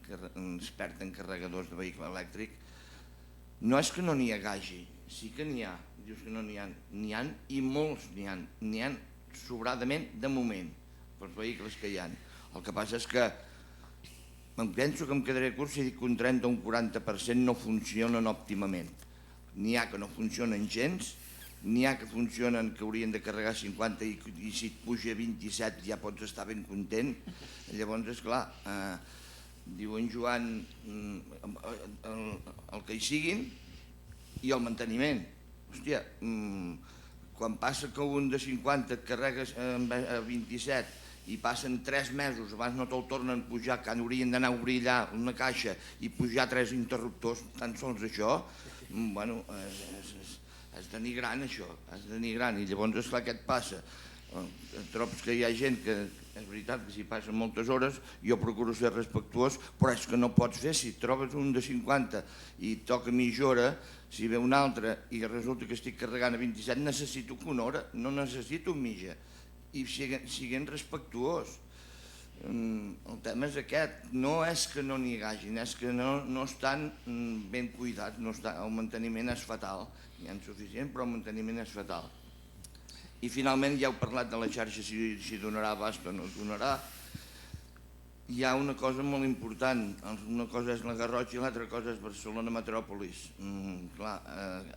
Speaker 8: expert en carregadors de vehicle elèctric. No és que no n'hi hagi, sí que n'hi ha. Dius que no n'hi ha. N'hi ha i molts n'hi ha. N'hi ha sobradament de moment pels vehicles que hi ha. El que passa és que em penso que em quedaré curt si dic que un 30 o un 40% no funcionen òptimament. N'hi ha que no funcionen gens, n'hi ha que funcionen que haurien de carregar 50 i si et puja 27 ja pots estar ben content. Llavors, esclar, diu en Joan el que hi siguin i el manteniment. Hòstia, quan passa que un de 50 et carregues a 27 i passen 3 mesos, abans no te'l tornen a pujar, que haurien d'anar a obrir allà una caixa i pujar 3 interruptors, tan sols això, bueno, és denigrant això, és denigrant. I llavors, esclar, què et passa? Trobes que hi ha gent que, és veritat que s'hi passen moltes hores, jo procuro ser respectuós, però és que no pots fer, si trobes un de 50 i toca mitja hora, si ve un altre i resulta que estic carregant a 27, necessito una hora, no necessito mitja. I siguin respectuós. El tema és aquest, no és que no n'hi hagin, és que no estan ben cuidats, el manteniment és fatal, n'hi ha suficient però el manteniment és fatal. I finalment ja heu parlat de la xarxa, si donarà abast o no donarà. Hi ha una cosa molt important, una cosa és la Garrotxa i l'altra cosa és Barcelona Metròpolis. Clar,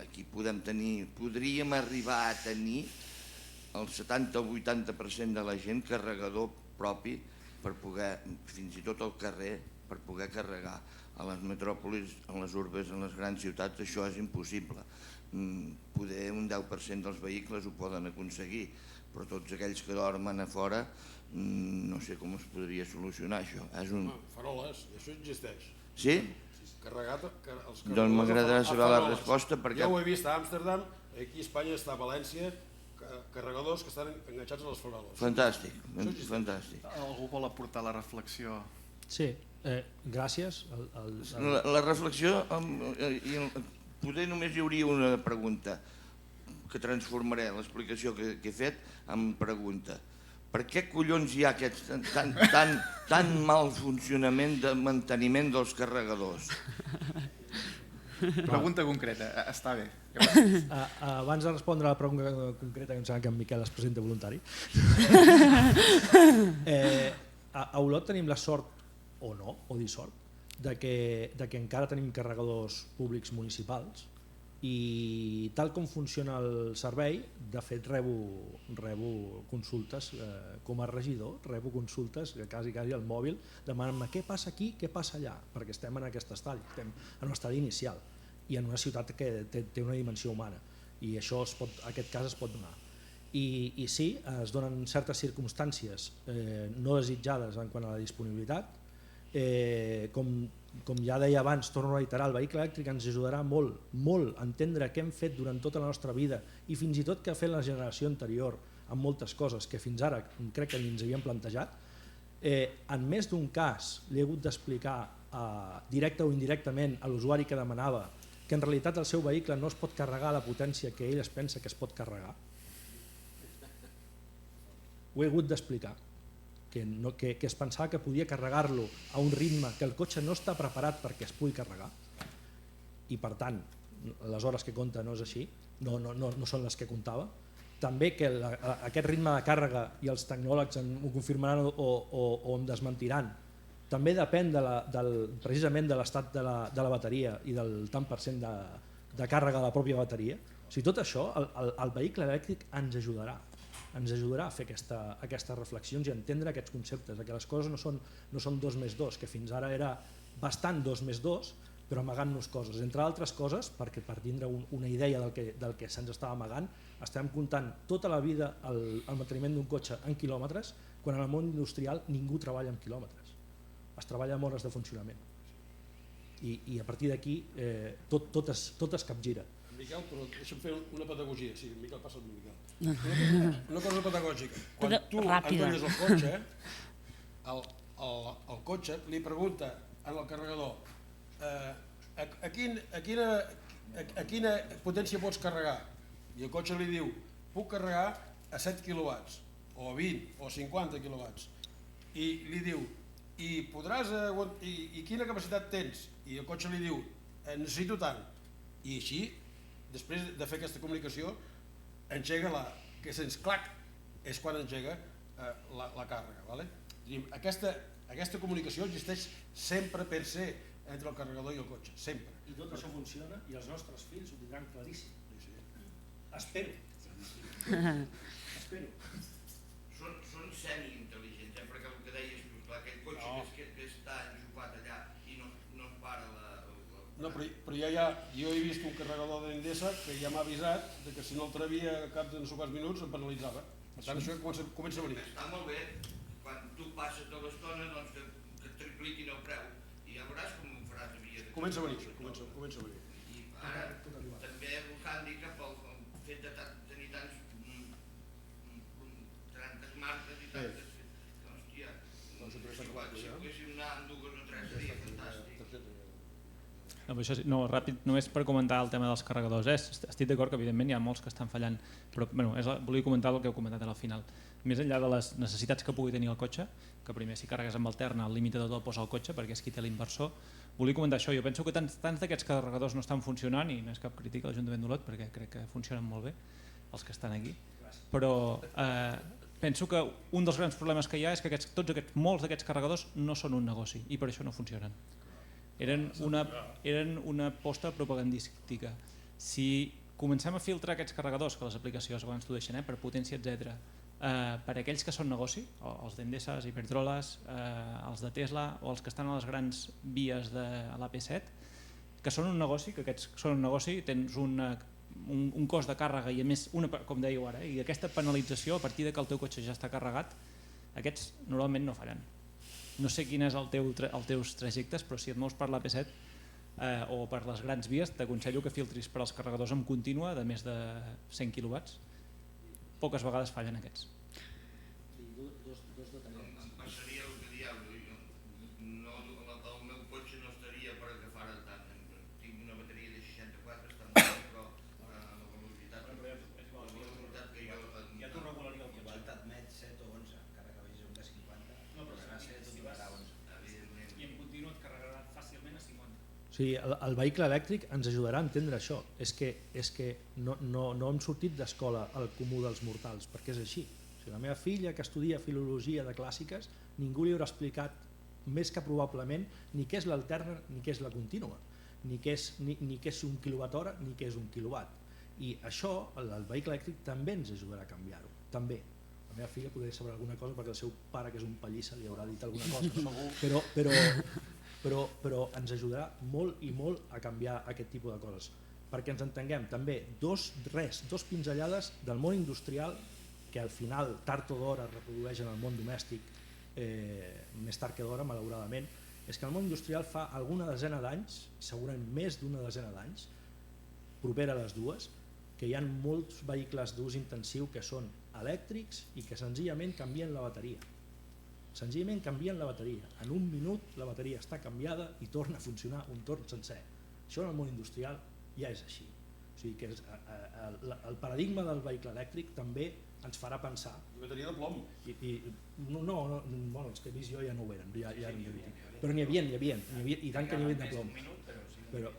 Speaker 8: aquí podríem arribar a tenir el 70 o 80% de la gent carregador propi per poder, fins i tot al carrer, per poder carregar. A les metròpolis, en les urbes, en les grans ciutats, això és impossible. Poder un 10% dels vehicles ho poden aconseguir, però tots aquells que dormen a fora, no sé com es podria solucionar això.
Speaker 5: Faroles, això existeix.
Speaker 8: Sí?
Speaker 5: Carregat,
Speaker 8: doncs m'agradarà saber la resposta perquè...
Speaker 5: Jo ho he vist a Amsterdam, aquí a Espanya està a València, carregadors que estan enganxats a les faroles.
Speaker 8: Fantàstic, fantàstic.
Speaker 1: Algú vol aportar la reflexió?
Speaker 7: Sí, gràcies.
Speaker 8: La reflexió, poder només hi hauria una pregunta, que transformaré l'explicació que he fet en pregunta. Per què collons hi ha aquest tan mal funcionament de manteniment dels carregadors?
Speaker 1: Pregunta concreta, està bé.
Speaker 7: Abans de respondre a la pregunta concreta, que em sembla que en Miquel es presenta voluntari, a Olot tenim la sort, o no, o dissort, que encara tenim carregadors públics municipals i tal com funciona el servei, de fet rebo consultes com a regidor, rebo consultes quasi al mòbil demanant-me què passa aquí, què passa allà, perquè estem en aquest estadi, estem en un estadi inicial i en una ciutat que té una dimensió humana i això aquest cas es pot donar. I sí, es donen certes circumstàncies no desitjades en quant a la disponibilitat. Com ja deia abans, torno a reiterar, el vehicle elèctric ens ajudarà molt a entendre què hem fet durant tota la nostra vida i fins i tot què ha fet la generació anterior amb moltes coses que fins ara crec que ni ens havíem plantejat. En més d'un cas li he hagut d'explicar directe o indirectament a l'usuari que demanava que en realitat el seu vehicle no es pot carregar a la potència que ell es pensa que es pot carregar. Ho he hagut d'explicar. Que es pensava que podia carregar-lo a un ritme que el cotxe no està preparat perquè es pugui carregar i per tant les hores que compta no és així, no són les que comptava. També que aquest ritme de càrrega, i els tecnòlegs ho confirmaran o em desmentiran, també depèn precisament de l'estat de la bateria i del tant per cent de càrrega de la pròpia bateria. O sigui, tot això el vehicle elèctric ens ajudarà a fer aquestes reflexions i entendre aquests conceptes, que les coses no són 2+2, que fins ara era bastant 2+2, però amagant-nos coses. Entre altres coses, perquè per tindre una idea del que se'ns estava amagant, estem comptant tota la vida el manteniment d'un cotxe en quilòmetres, quan en el món industrial ningú treballa en quilòmetres, es treballa amb hores de funcionament. I a partir d'aquí tot es capgira.
Speaker 5: Miquel, però deixa'm fer una pedagogia. Sí, Miquel, passa el Miquel. Una cosa pedagògica. Quan tu engegues el cotxe, el cotxe li pregunta al carregador a quina potència pots carregar? I el cotxe li diu, puc carregar a 7 quilowatts, o a 20, o 50 quilowatts. I li diu, i quina capacitat tens? I el cotxe li diu, necessito tant. I així, després de fer aquesta comunicació, engega que sents clac, és quan engega la càrrega. Aquesta comunicació existeix sempre per ser entre el carregador i el cotxe, sempre.
Speaker 7: I tot això funciona i els nostres fills ho tindran claríssim. Espero.
Speaker 8: Són semi-intel·ligents, perquè el que deies tu, aquell cotxe que està enxufat allà i no para
Speaker 5: No, però jo he vist un carregador d'Endesa que ja m'ha avisat que si no el travia a cap de no sé quants minuts em penalitzava. Per tant, això comença a venir.
Speaker 8: Està molt bé, quan tu passes de l'estona, que et tripliquin el preu i ja veuràs com ho faràs a via de...
Speaker 5: Comença a venir això, comença a venir.
Speaker 8: I ara també el hàndicap, el fet de tenir tantes marques i tantes... Hòstia, si poguéssim anar amb 2 o 3 seria fantàstic.
Speaker 4: No, ràpid, només per comentar el tema dels carregadors. Estic d'acord que evidentment hi ha molts que estan fallant, però volia comentar el que heu comentat al final. Més enllà de les necessitats que pugui tenir el cotxe, que primer si carregues amb alterna el limitador el posa al cotxe perquè és qui té l'inversor, volia comentar això. Jo penso que tants d'aquests carregadors no estan funcionant i no és cap crítica a l'Ajuntament d'Olot perquè crec que funcionen molt bé els que estan aquí, però penso que un dels grans problemes que hi ha és que molts d'aquests carregadors no són un negoci i per això no funcionen. Eren una aposta propagandística. Si comencem a filtrar aquests carregadors que les aplicacions abans t'ho deixen, per potència, etc. Per aquells que són negoci, els d'Endesa, Iberdrola, els de Tesla o els que estan a les grans vies de l'AP7, que són un negoci, que aquests són un negoci, tens un cost de càrrega i a més, com dèieu ara, i aquesta penalització a partir que el teu cotxe ja està carregat, aquests normalment no faran. No sé quin és els teus trajectes, però si et mous per l'AP7 o per les grans vies, t'aconsello que filtris per als carregadors en contínua de més de 100 kW. Poques vegades fallen aquests.
Speaker 8: Em passaria el que dieu, el meu cotxe no estaria per agafar tant. Tinc una bateria de 64, està molt bé, però la velocitat que jo...
Speaker 3: Ja t'ho regularia el cotxe. Igual t'admet 7 o 11, carregaves un de 50, però serà 7 o t'hi pagarà 11.
Speaker 4: I en continu et carregarà fàcilment a 50.
Speaker 7: Sí, el vehicle elèctric ens ajudarà a entendre això. És que no hem sortit d'escola al comú dels mortals, perquè és així. O sigui, la meva filla, que estudia filologia de clàssiques, ningú li haurà explicat més que probablement ni què és l'alterna ni què és la contínua, ni què és un quilowatt-hora ni què és un quilowatt. I això, el vehicle elèctric també ens ajudarà a canviar-ho, també. La meva filla podria saber alguna cosa perquè el seu pare, que és un pallissa, li haurà dit alguna cosa, però ens ajudarà molt i molt a canviar aquest tipus de coses. Perquè ens entenguem, també, dos pinzellades del món industrial que al final, tard o d'hora, es reprodueix en el món domèstic, més tard que d'hora, malauradament, és que el món industrial fa alguna desena d'anys, segurament més d'una desena d'anys, propera a les dues, que hi ha molts vehicles d'ús intensiu que són elèctrics i que senzillament canvien la bateria. Senzillament canvien la bateria. En un minut la bateria està canviada i torna a funcionar un torn sencer. Això en el món industrial ja és així. O sigui que el paradigma del vehicle elèctric també ens farà pensar.
Speaker 5: I bateria de plom.
Speaker 7: No, els que he vist jo ja no ho eren, però n'hi havia, i tant que n'hi havia de plom.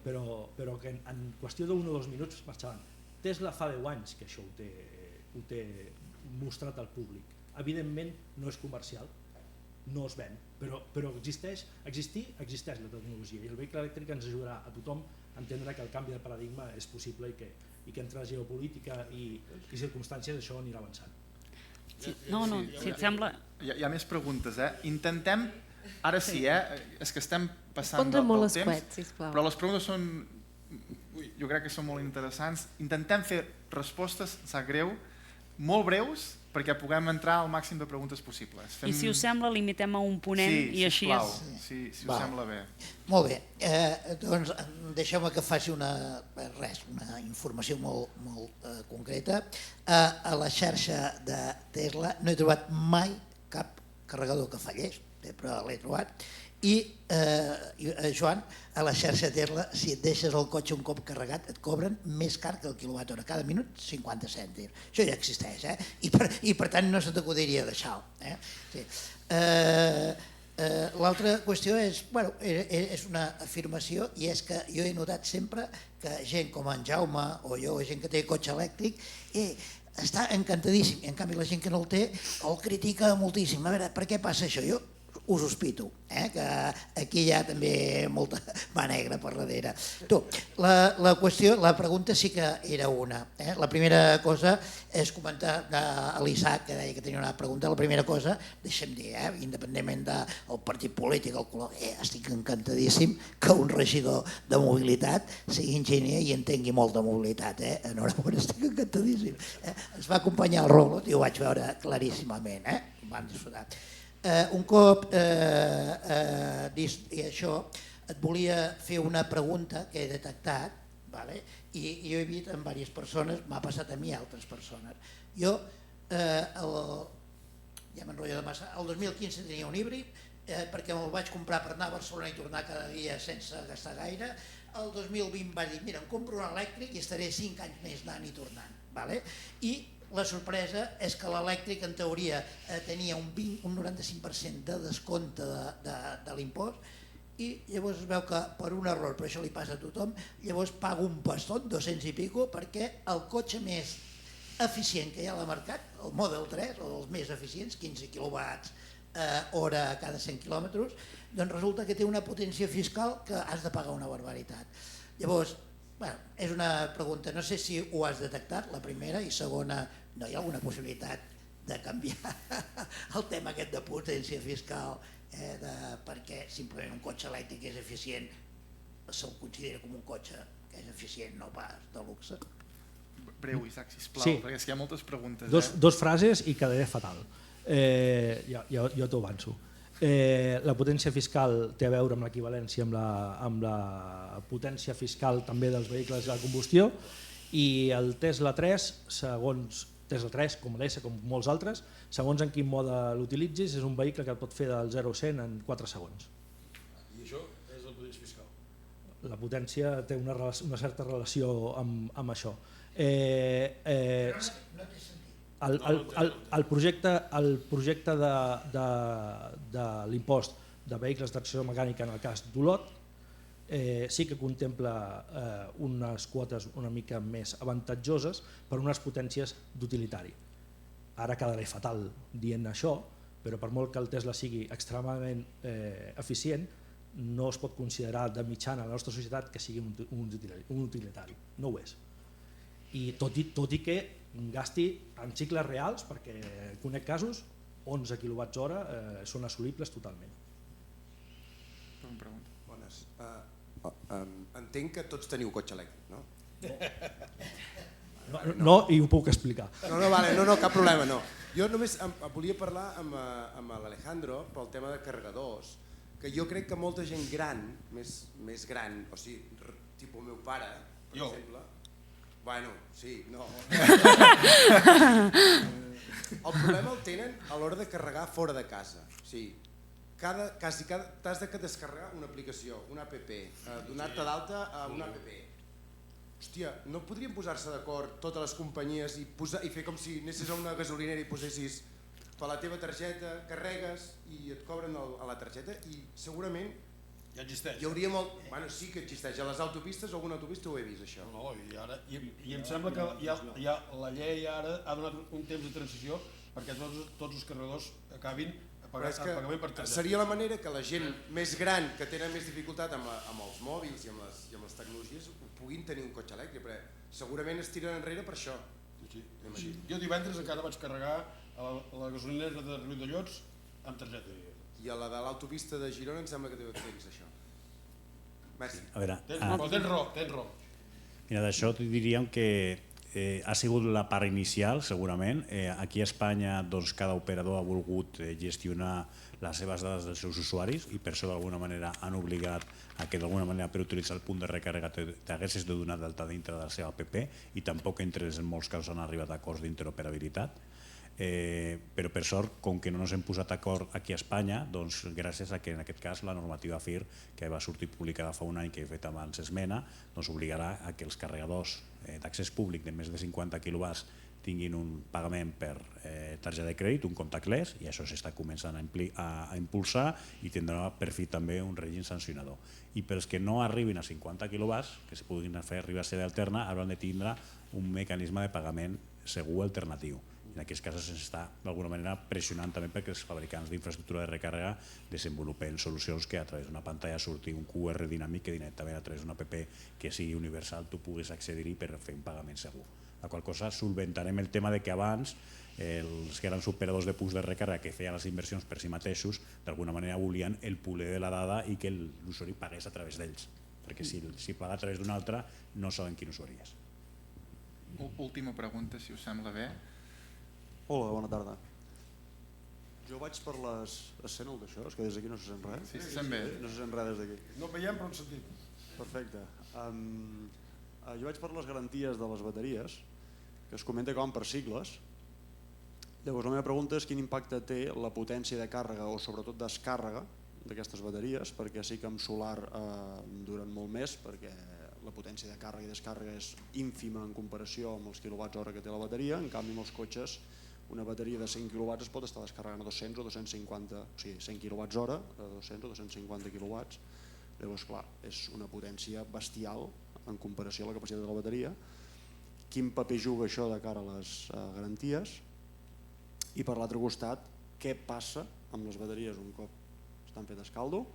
Speaker 7: Però que en qüestió d'1 o 2 minuts marxaven. Tesla fa 10 anys que això ho té mostrat al públic. Evidentment no és comercial, no es ven, però existeix la tecnologia i el vehicle elèctric ens ajudarà a tothom a entendre que el canvi de paradigma és possible i que entre geopolítica i circumstàncies això anirà avançant.
Speaker 2: Si et sembla...
Speaker 1: Hi ha més preguntes, Intentem, ara sí, és que estem passant del temps, però les preguntes són, jo crec que són molt interessants. Intentem fer respostes, em sap greu, molt breus, perquè puguem entrar al màxim de preguntes possibles.
Speaker 2: I si us sembla, limitem a un ponent i així és...
Speaker 1: Si us sembla bé.
Speaker 10: Molt bé, doncs deixeu-me que faci una informació molt concreta. A la xarxa de Tesla no he trobat mai cap carregador que fallés, però l'he trobat. I, Joan, a la xarxa Tesla, si et deixes el cotxe un cop carregat, et cobren més car que el quilowatt-hora, cada minut 50 cèntims. Això ja existeix, i per tant no se t'acudiria deixar-ho. Sí. L'altra qüestió és una afirmació, i és que jo he notat sempre que gent com en Jaume o jo, gent que té cotxe elèctric, està encantadíssim, i en canvi la gent que no el té el critica moltíssim. A veure, per què passa això? Jo us sospito, que aquí hi ha també molta mà negra per darrere. La pregunta sí que era una. La primera cosa és comentar a l'Isaac, que deia que tenia una pregunta. La primera cosa, deixa'm dir, independentment del partit polític, el color, estic encantadíssim que un regidor de mobilitat sigui enginyer i entengui molt de mobilitat. Enhorabona, estic encantadíssim. Ens va acompanyar el Rolot i ho vaig veure claríssimament. Vam disfrutar. Un cop dit això, et volia fer una pregunta que he detectat, i jo he vist en diverses persones, m'ha passat a mi altres persones. Jo, ja m'enrotllo de massa, el 2015 tenia un híbrid, perquè me'l vaig comprar per anar a Barcelona i tornar cada dia sense gastar gaire. El 2020 vaig dir, mira, em compro un elèctric i estaré 5 anys més anant i tornant. I la sorpresa és que l'elèctric en teoria tenia un 95% de descompte de l'impost i llavors es veu que per un error, però això li passa a tothom, llavors pago un paston, 200 i pico, perquè el cotxe més eficient que hi ha al mercat, el Model 3, o dels més eficients, 15 quilowatts hora cada 100 quilòmetres, doncs resulta que té una potència fiscal que has de pagar una barbaritat. Llavors, És una pregunta, no sé si ho has detectat, la primera, i segona, no hi ha alguna possibilitat de canviar el tema aquest de potència fiscal, perquè simplement un cotxe elèctric és eficient, se'l considera com un cotxe que és eficient, no pas de luxe?
Speaker 1: Breu, Isaac, sisplau,
Speaker 7: Sí.
Speaker 1: perquè és que hi ha moltes preguntes.
Speaker 7: Dos frases i quedaré fatal. Jo t'ho avanço. La potència fiscal té a veure amb l'equivalència amb la potència fiscal també dels vehicles de combustió, i el Tesla 3, segons Tesla 3, com l'S, com molts altres, segons en quin mode l'utilitzis, és un vehicle que et pot fer del 0 a 100 en 4 segons.
Speaker 5: I això és la potència fiscal?
Speaker 7: La potència té una certa relació amb això. El projecte de l'impost de vehicles d'acció mecànica en el cas d'Olot sí que contempla unes quotes una mica més avantatjoses per unes potències d'utilitari. Ara quedaré fatal dient això, però per molt que el Tesla sigui extremadament eficient, no es pot considerar de mitjana a la nostra societat que sigui un utilitari, no ho és. I tot i que gasti en cicles reals, perquè conec casos, 11 kWh són assolibles totalment.
Speaker 11: Bones. Entenc que tots teniu cotxe elèctric, no?
Speaker 7: No, i ho puc explicar.
Speaker 11: No, cap problema, no. Jo només volia parlar amb l'Alejandro pel tema de carregadors, que jo crec que molta gent gran, més gran, o sigui, tipus meu pare, per exemple... Bueno, sí, no... El problema el tenen a l'hora de carregar fora de casa. O sigui, quasi t'has de descarregar una aplicació, una app, donar-te d'alta a una app. Hòstia, no podrien posar-se d'acord totes les companyies i fer com si anessis a una gasolinera i posessis per la teva targeta, carregues i et cobren a la targeta i segurament
Speaker 5: ja existeix.
Speaker 11: Hi hauria molt... Bueno, sí que existeix. A les autopistes, alguna autopista ho he vist, això.
Speaker 5: No, i em sembla que la llei ara ha donat un temps de transició perquè tots els carregadors acabin pagament per targeta.
Speaker 11: Seria la manera que la gent més gran, que tenen més dificultat amb els mòbils i amb les tecnologies, puguin tenir un cotxe elèctric, perquè segurament es tiren enrere per això.
Speaker 5: Sí. Jo divendres encara vaig carregar a la gasolinera de Riudellots amb targeta.
Speaker 11: I a la de l'autopista de Girona em sembla que tens això. Merci.
Speaker 6: A veure,
Speaker 5: Tens raó.
Speaker 6: Mira, d'això diríem que ha sigut la part inicial, segurament. Aquí a Espanya cada operador ha volgut gestionar les seves dades dels seus usuaris i per això d'alguna manera han obligat a que d'alguna manera per utilitzar el punt de recàrrega t'haguessis de donar d'alta dintre de la seva app i tampoc entre ells en molts casos han arribat a acords d'interoperabilitat. Però per sort, com que no ens hem posat d'acord aquí a Espanya, doncs gràcies a que en aquest cas la normativa FIR, que va sortir publicada fa un any, que he fet abans esmena, doncs obligarà a que els carregadors d'accés públic de més de 50 kW tinguin un pagament per targeta de crèdit, un contactless, i això s'està començant a impulsar i tindrà per fi també un règim sancionador. I pels que no arribin a 50 kW, que es puguin fer arribar a ser d'alterna, hauran de tindre un mecanisme de pagament segur alternatiu. En aquests casos s'està d'alguna manera pressionant també perquè els fabricants d'infraestructura de recàrrega desenvolupen solucions que a través d'una pantalla surti un QR dinàmic que directament a través d'una app que sigui universal tu puguis accedir-hi per fer un pagament segur. La qual cosa solventarem el tema de que abans els grans operadors de punts de recàrrega que feien les inversions per si mateixos d'alguna manera volien el poler de la dada i que l'usuari pagués a través d'ells, perquè si paga a través d'un altre no saben quin usuari és.
Speaker 1: Última pregunta, si us sembla bé.
Speaker 12: Hola, bona tarda. Jo vaig per les... Es sent el d'això? És que des d'aquí no se sent res?
Speaker 1: Sí, se sent bé.
Speaker 12: No se sent res des d'aquí.
Speaker 5: No veiem però en sentim.
Speaker 12: Perfecte. Jo vaig per les garanties de les bateries, que es comenta que van per cicles. Llavors la meva pregunta és quin impacte té la potència de càrrega o sobretot descàrrega d'aquestes bateries, perquè sí que amb solar duren molt més, perquè la potència de càrrega i descàrrega és ínfima en comparació amb els quilowatts-hora que té la bateria. En canvi, amb els cotxes, una bateria de 100 kW es pot estar descarregant a 200 o 250, o sigui, 100 kWh, a 200 o 250 kW. Llavors, clar, és una potència bestial en comparació a la capacitat de la bateria. Quin paper juga això de cara a les garanties? I per l'altre costat, què passa amb les bateries un cop estan fetes caldo?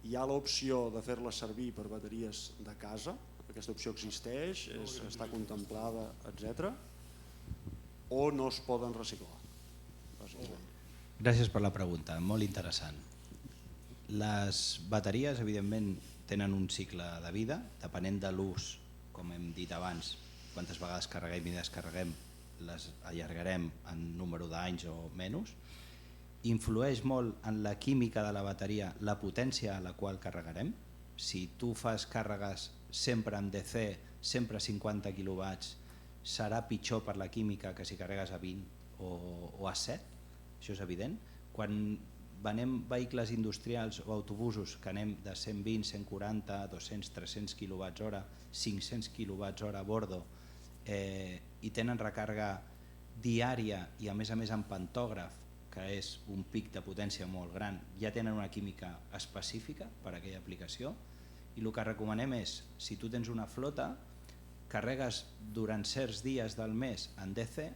Speaker 12: hi ha l'opció de fer-les servir per bateries de casa? Aquesta opció existeix, està contemplada, etc. O no es poden reciclar?
Speaker 3: Gràcies per la pregunta, molt interessant. Les bateries, evidentment, tenen un cicle de vida, depenent de l'ús, com hem dit abans, quantes vegades carreguem i descarreguem, les allargarem en número d'anys o menys. Influeix molt en la química de la bateria la potència a la qual carregarem. Si tu fas càrregues sempre amb DC, sempre a 50 kW, serà pitjor per la química que si carregues a 20 o a 7, això és evident. Quan venem vehicles industrials o autobusos que anem de 120, 140, 200, 300 kWh, 500 kWh a bordo i tenen recàrrega diària i a més amb pantògraf, que és un pic de potència molt gran, ja tenen una química específica per a aquella aplicació, i el que recomanem és, si tu tens una flota, carregues durant certs dies del mes en DC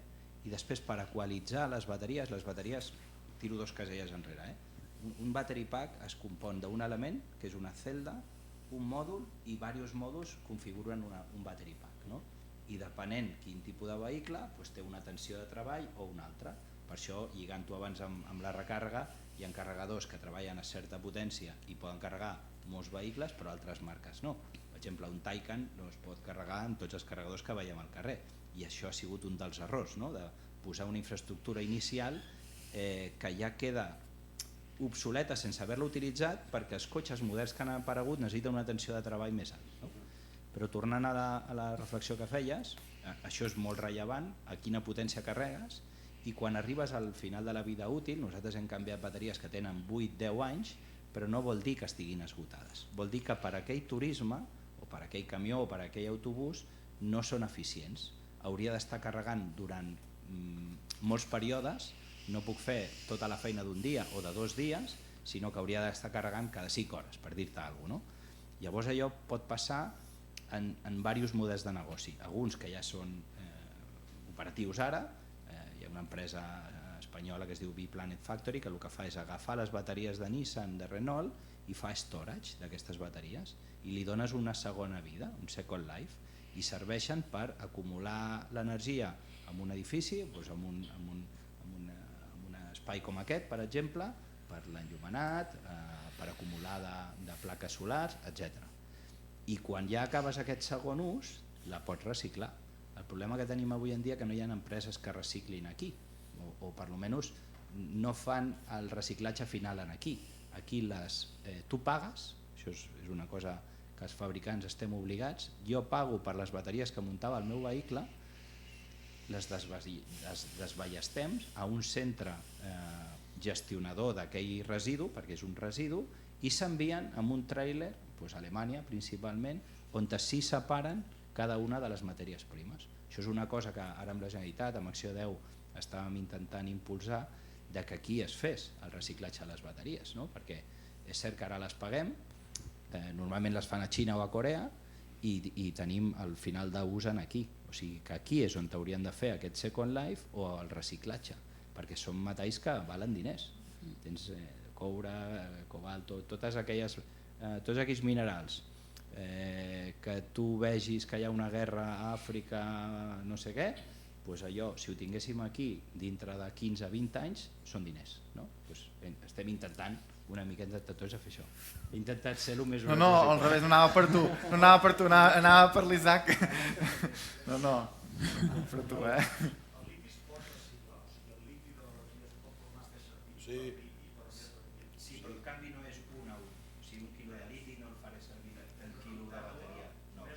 Speaker 3: i després per equalitzar les bateries, tiro 2 caselles enrere. Un battery pack es compon d'un element, que és una celda, un mòdul i diversos mòduls configuren un battery pack. I depenent quin tipus de vehicle, té una tensió de treball o una altra. Per això, lligant-ho abans amb la recàrrega, hi ha carregadors que treballen a certa potència i poden carregar molts vehicles, però altres marques no. Per exemple, un Taycan no es pot carregar en tots els carregadors que veiem al carrer, i això ha sigut un dels errors, de posar una infraestructura inicial que ja queda obsoleta sense haver-la utilitzat perquè els cotxes moderns que han aparegut necessiten una tensió de treball més alt. Però tornant a la reflexió que feies, això és molt rellevant, a quina potència carregues, i quan arribes al final de la vida útil, nosaltres hem canviat bateries que tenen 8-10 anys, però no vol dir que estiguin esgotades. Vol dir que per aquell turisme, o per aquell camió, o per aquell autobús, no són eficients. Hauria d'estar carregant durant molts períodes, no puc fer tota la feina d'un dia o de 2 dies, sinó que hauria d'estar carregant cada 5 hores, per dir-te alguna cosa. Llavors allò pot passar en diversos models de negoci. Alguns que ja són operatius ara, hi ha una empresa espanyola que es diu B-Planet Factory, que el que fa és agafar les bateries de Nissan, de Renault, i fa storage d'aquestes bateries i li dones una segona vida, un second life, i serveixen per acumular l'energia en un edifici, en un espai com aquest, per exemple, per l'enllumenat, per acumular de plaques solars, etc. I quan ja acabes aquest segon ús, la pots reciclar. El problema que tenim avui en dia és que no hi ha empreses que reciclin aquí, o per almenys no fan el reciclatge final aquí. Aquí tu pagues, això és una cosa que els fabricants estem obligats, jo pago per les bateries que muntava el meu vehicle, les desballestem a un centre gestionador d'aquell residu, perquè és un residu, i s'envien amb un tràiler, a Alemanya principalment, on s'hi separen cada una de les matèries primes. Això és una cosa que ara amb la Generalitat, amb Acció 10, estàvem intentant impulsar que aquí es fes el reciclatge de les bateries, perquè és cert que ara les paguem, normalment les fan a Xina o a Corea i tenim el final d'ús aquí. O sigui que aquí és on haurien de fer aquest second life o el reciclatge, perquè són metalls que valen diners. Tens coure, cobalto, tots aquells minerals que tu vegis que hi ha una guerra a Àfrica, no sé què, doncs allò, si ho tinguéssim aquí dintre de 15-20 anys, són diners. Estem intentant una miqueta de tots a fer això. He intentat ser el més...
Speaker 1: No, al revés, no anava per tu, anava per l'Isaac. No, per tu,
Speaker 3: Sí, però el canvi no és 1 a 1. O sigui, 1 quilo de liti no el faré servir el quilo de bateria. No,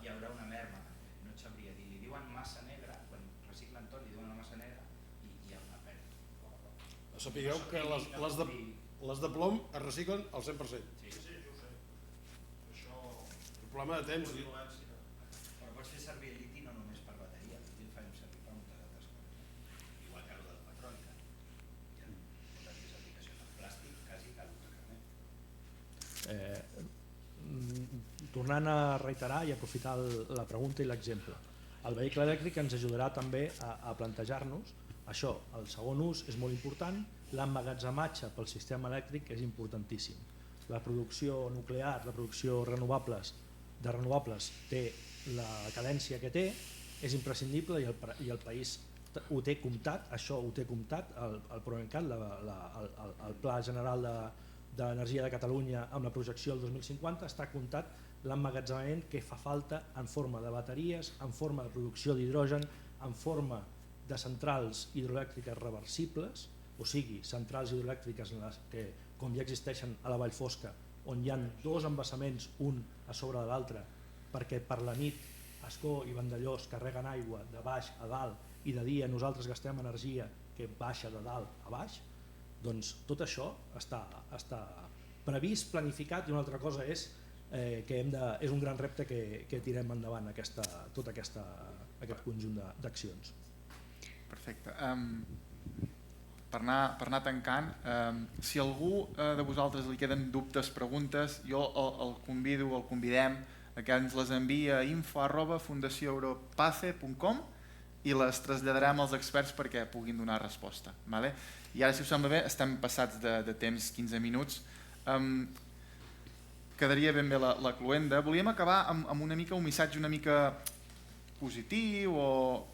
Speaker 3: hi haurà una merma, no et sabria dir. Li diuen massa negra, quan reciclen tot li diuen la massa negra i hi ha una pèrdua.
Speaker 5: Sapigueu que les de plom es reciclen al 100%.
Speaker 3: Sí, jo ho sé.
Speaker 5: El problema de temps...
Speaker 3: Però pots fer servir el liti no només per bateria, el liti el farem servir per moltes altres coses. Igual que el del petròlica. Hi ha moltes més aplicacions en plàstic, quasi que el carnet.
Speaker 7: Tornant a reiterar i aprofitar la pregunta i l'exemple, el vehicle elèctric ens ajudarà també a plantejar-nos això, el segon ús és molt important, l'emmagatzematge pel sistema elèctric és importantíssim. la producció nuclear, la producció de renovables té la cadència que té, és imprescindible i el país ho té comptat, això ho té comptat, el PROENCAT, el Pla General d'Energia de Catalunya amb la projecció del 2050, està comptat l'emmagatzemament que fa falta en forma de bateries, en forma de producció d'hidrogen, en forma de centrals hidroelèctriques reversibles, o sigui, centrals hidroelèctriques que, com ja existeixen a la Vall Fosca, on hi ha dos embassaments, un a sobre de l'altre, perquè per la nit Ascó i Vandellòs carreguen aigua de baix a dalt i de dia nosaltres gastem energia que baixa de dalt a baix, doncs tot això està previst, planificat, i una altra cosa és que és un gran repte que tirem endavant tot aquest conjunt d'accions.
Speaker 1: Perfecte. Per anar tancant, si a algú de vosaltres li queden dubtes, preguntes, jo el convidem a que ens les enviï a info@fundacioeuropace.com i les traslladarem als experts perquè puguin donar resposta. I ara, si us sembla bé, estem passats de temps, 15 minuts. Quedaria ben bé la cloenda. Volíem acabar amb un missatge una mica positiu o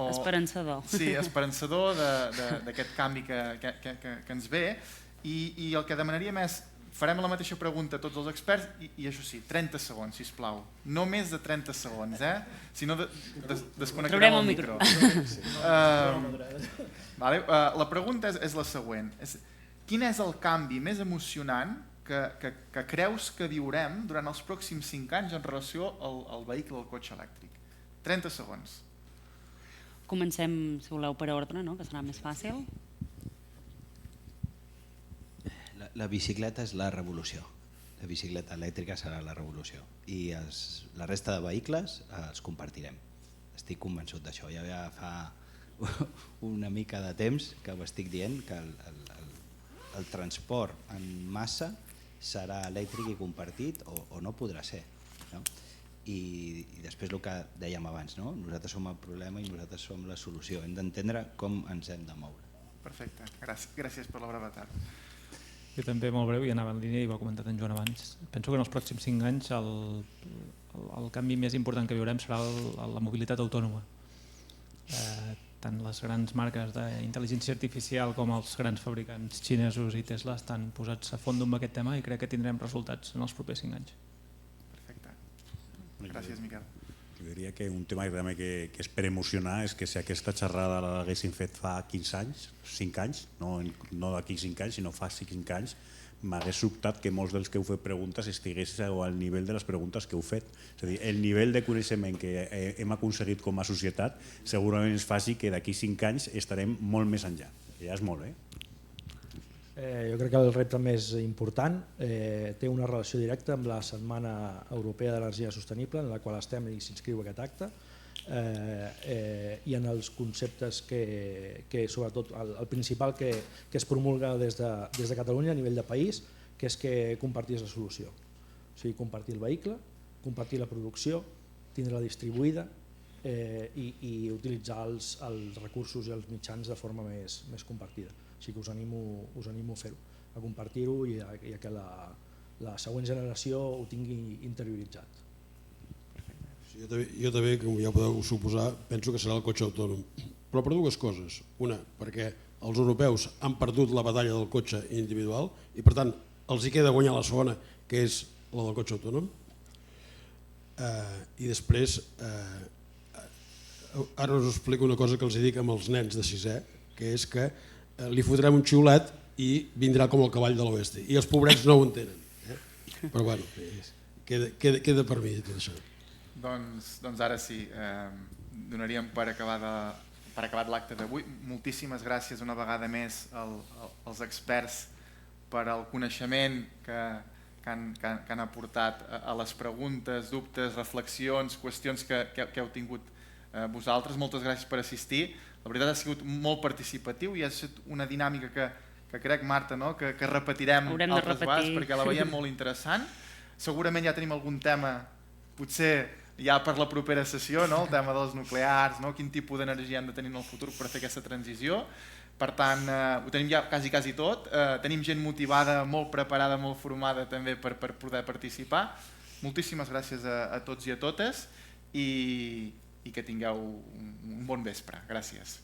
Speaker 2: esperançador.
Speaker 1: Sí, esperançador d'aquest canvi que ens ve, i el que demanaríem és: farem la mateixa pregunta a tots els experts i això sí, 30 segons, sisplau. No més de 30 segons, si no desconnectarem el micro. La pregunta és la següent. Quin és el canvi més emocionant que creus que viurem durant els pròxims 5 anys en relació al vehicle, al cotxe elèctric? 30 segons.
Speaker 2: Comencem, si voleu, per ordre, que serà més fàcil.
Speaker 3: La bicicleta és la revolució. La bicicleta elèctrica serà la revolució. I la resta de vehicles els compartirem. Estic convençut d'això. Ja fa una mica de temps que ho estic dient, que el transport en massa serà elèctric i compartit o no podrà ser. I després el que dèiem abans, nosaltres som el problema i nosaltres som la solució. Hem d'entendre com ens hem de moure.
Speaker 1: Perfecte. Gràcies per la brevetat.
Speaker 4: Jo també, molt breu, i anava en línia i ho ha comentat en Joan abans. Penso que en els pròxims 5 anys el canvi més important que viurem serà la mobilitat autònoma. Tant les grans marques d'intel·ligència artificial com els grans fabricants xinesos i Tesla estan posats a fons amb aquest tema i crec que tindrem resultats en els propers 5 anys.
Speaker 1: Perfecte. Gràcies, Miquel.
Speaker 6: Jo diria que un tema que és per emocionar és que si aquesta xerrada l'haguessin fet fa 15 anys, 5 anys, no d'aquí 5 anys, sinó fa 5 anys, m'hagués sobtat que molts dels que heu fet preguntes estiguessin al nivell de les preguntes que heu fet. És a dir, el nivell de coneixement que hem aconseguit com a societat segurament ens faci que d'aquí 5 anys estarem molt més enllà. Ja és molt,
Speaker 7: Jo crec que el repte més important té una relació directa amb la Setmana Europea d'Energia Sostenible, en la qual estem i s'inscriu aquest acte, i en els conceptes que sobretot el principal que es promulga des de Catalunya a nivell de país, que és que compartir és la solució. O sigui, compartir el vehicle, compartir la producció, tindre-la distribuïda i utilitzar els recursos i els mitjans de forma més compartida. Així que us animo a fer-ho, a compartir-ho i a que la següent generació ho tingui interioritzat.
Speaker 5: Jo també, com ja podeu suposar, penso que serà el cotxe autònom, però per dues coses. Una, perquè els europeus han perdut la batalla del cotxe individual i per tant els hi queda guanyar la segona, que és la del cotxe autònom. I després, ara us explico una cosa que els dic amb els nens de 6è, que és que li fotrem un xiulet i vindrà com el cavall de l'oest. I els pobrets no ho entenen. Però bueno, queda per mi tot això.
Speaker 1: Doncs ara sí, donaríem per acabat l'acte d'avui. Moltíssimes gràcies una vegada més als experts per al coneixement que han aportat a les preguntes, dubtes, reflexions, qüestions que heu tingut vosaltres. Moltes gràcies per assistir. La veritat ha sigut molt participatiu i ha estat una dinàmica que crec, Marta, que repetirem altres vegades perquè la veiem molt interessant. Segurament ja tenim algun tema, potser ja per la propera sessió, el tema dels nuclears, quin tipus d'energia hem de tenir en el futur per fer aquesta transició. Per tant, ho tenim ja quasi tot. Tenim gent motivada, molt preparada, molt formada també per poder participar. Moltíssimes gràcies a tots i a totes i que tingueu un bon vespre. Gràcies.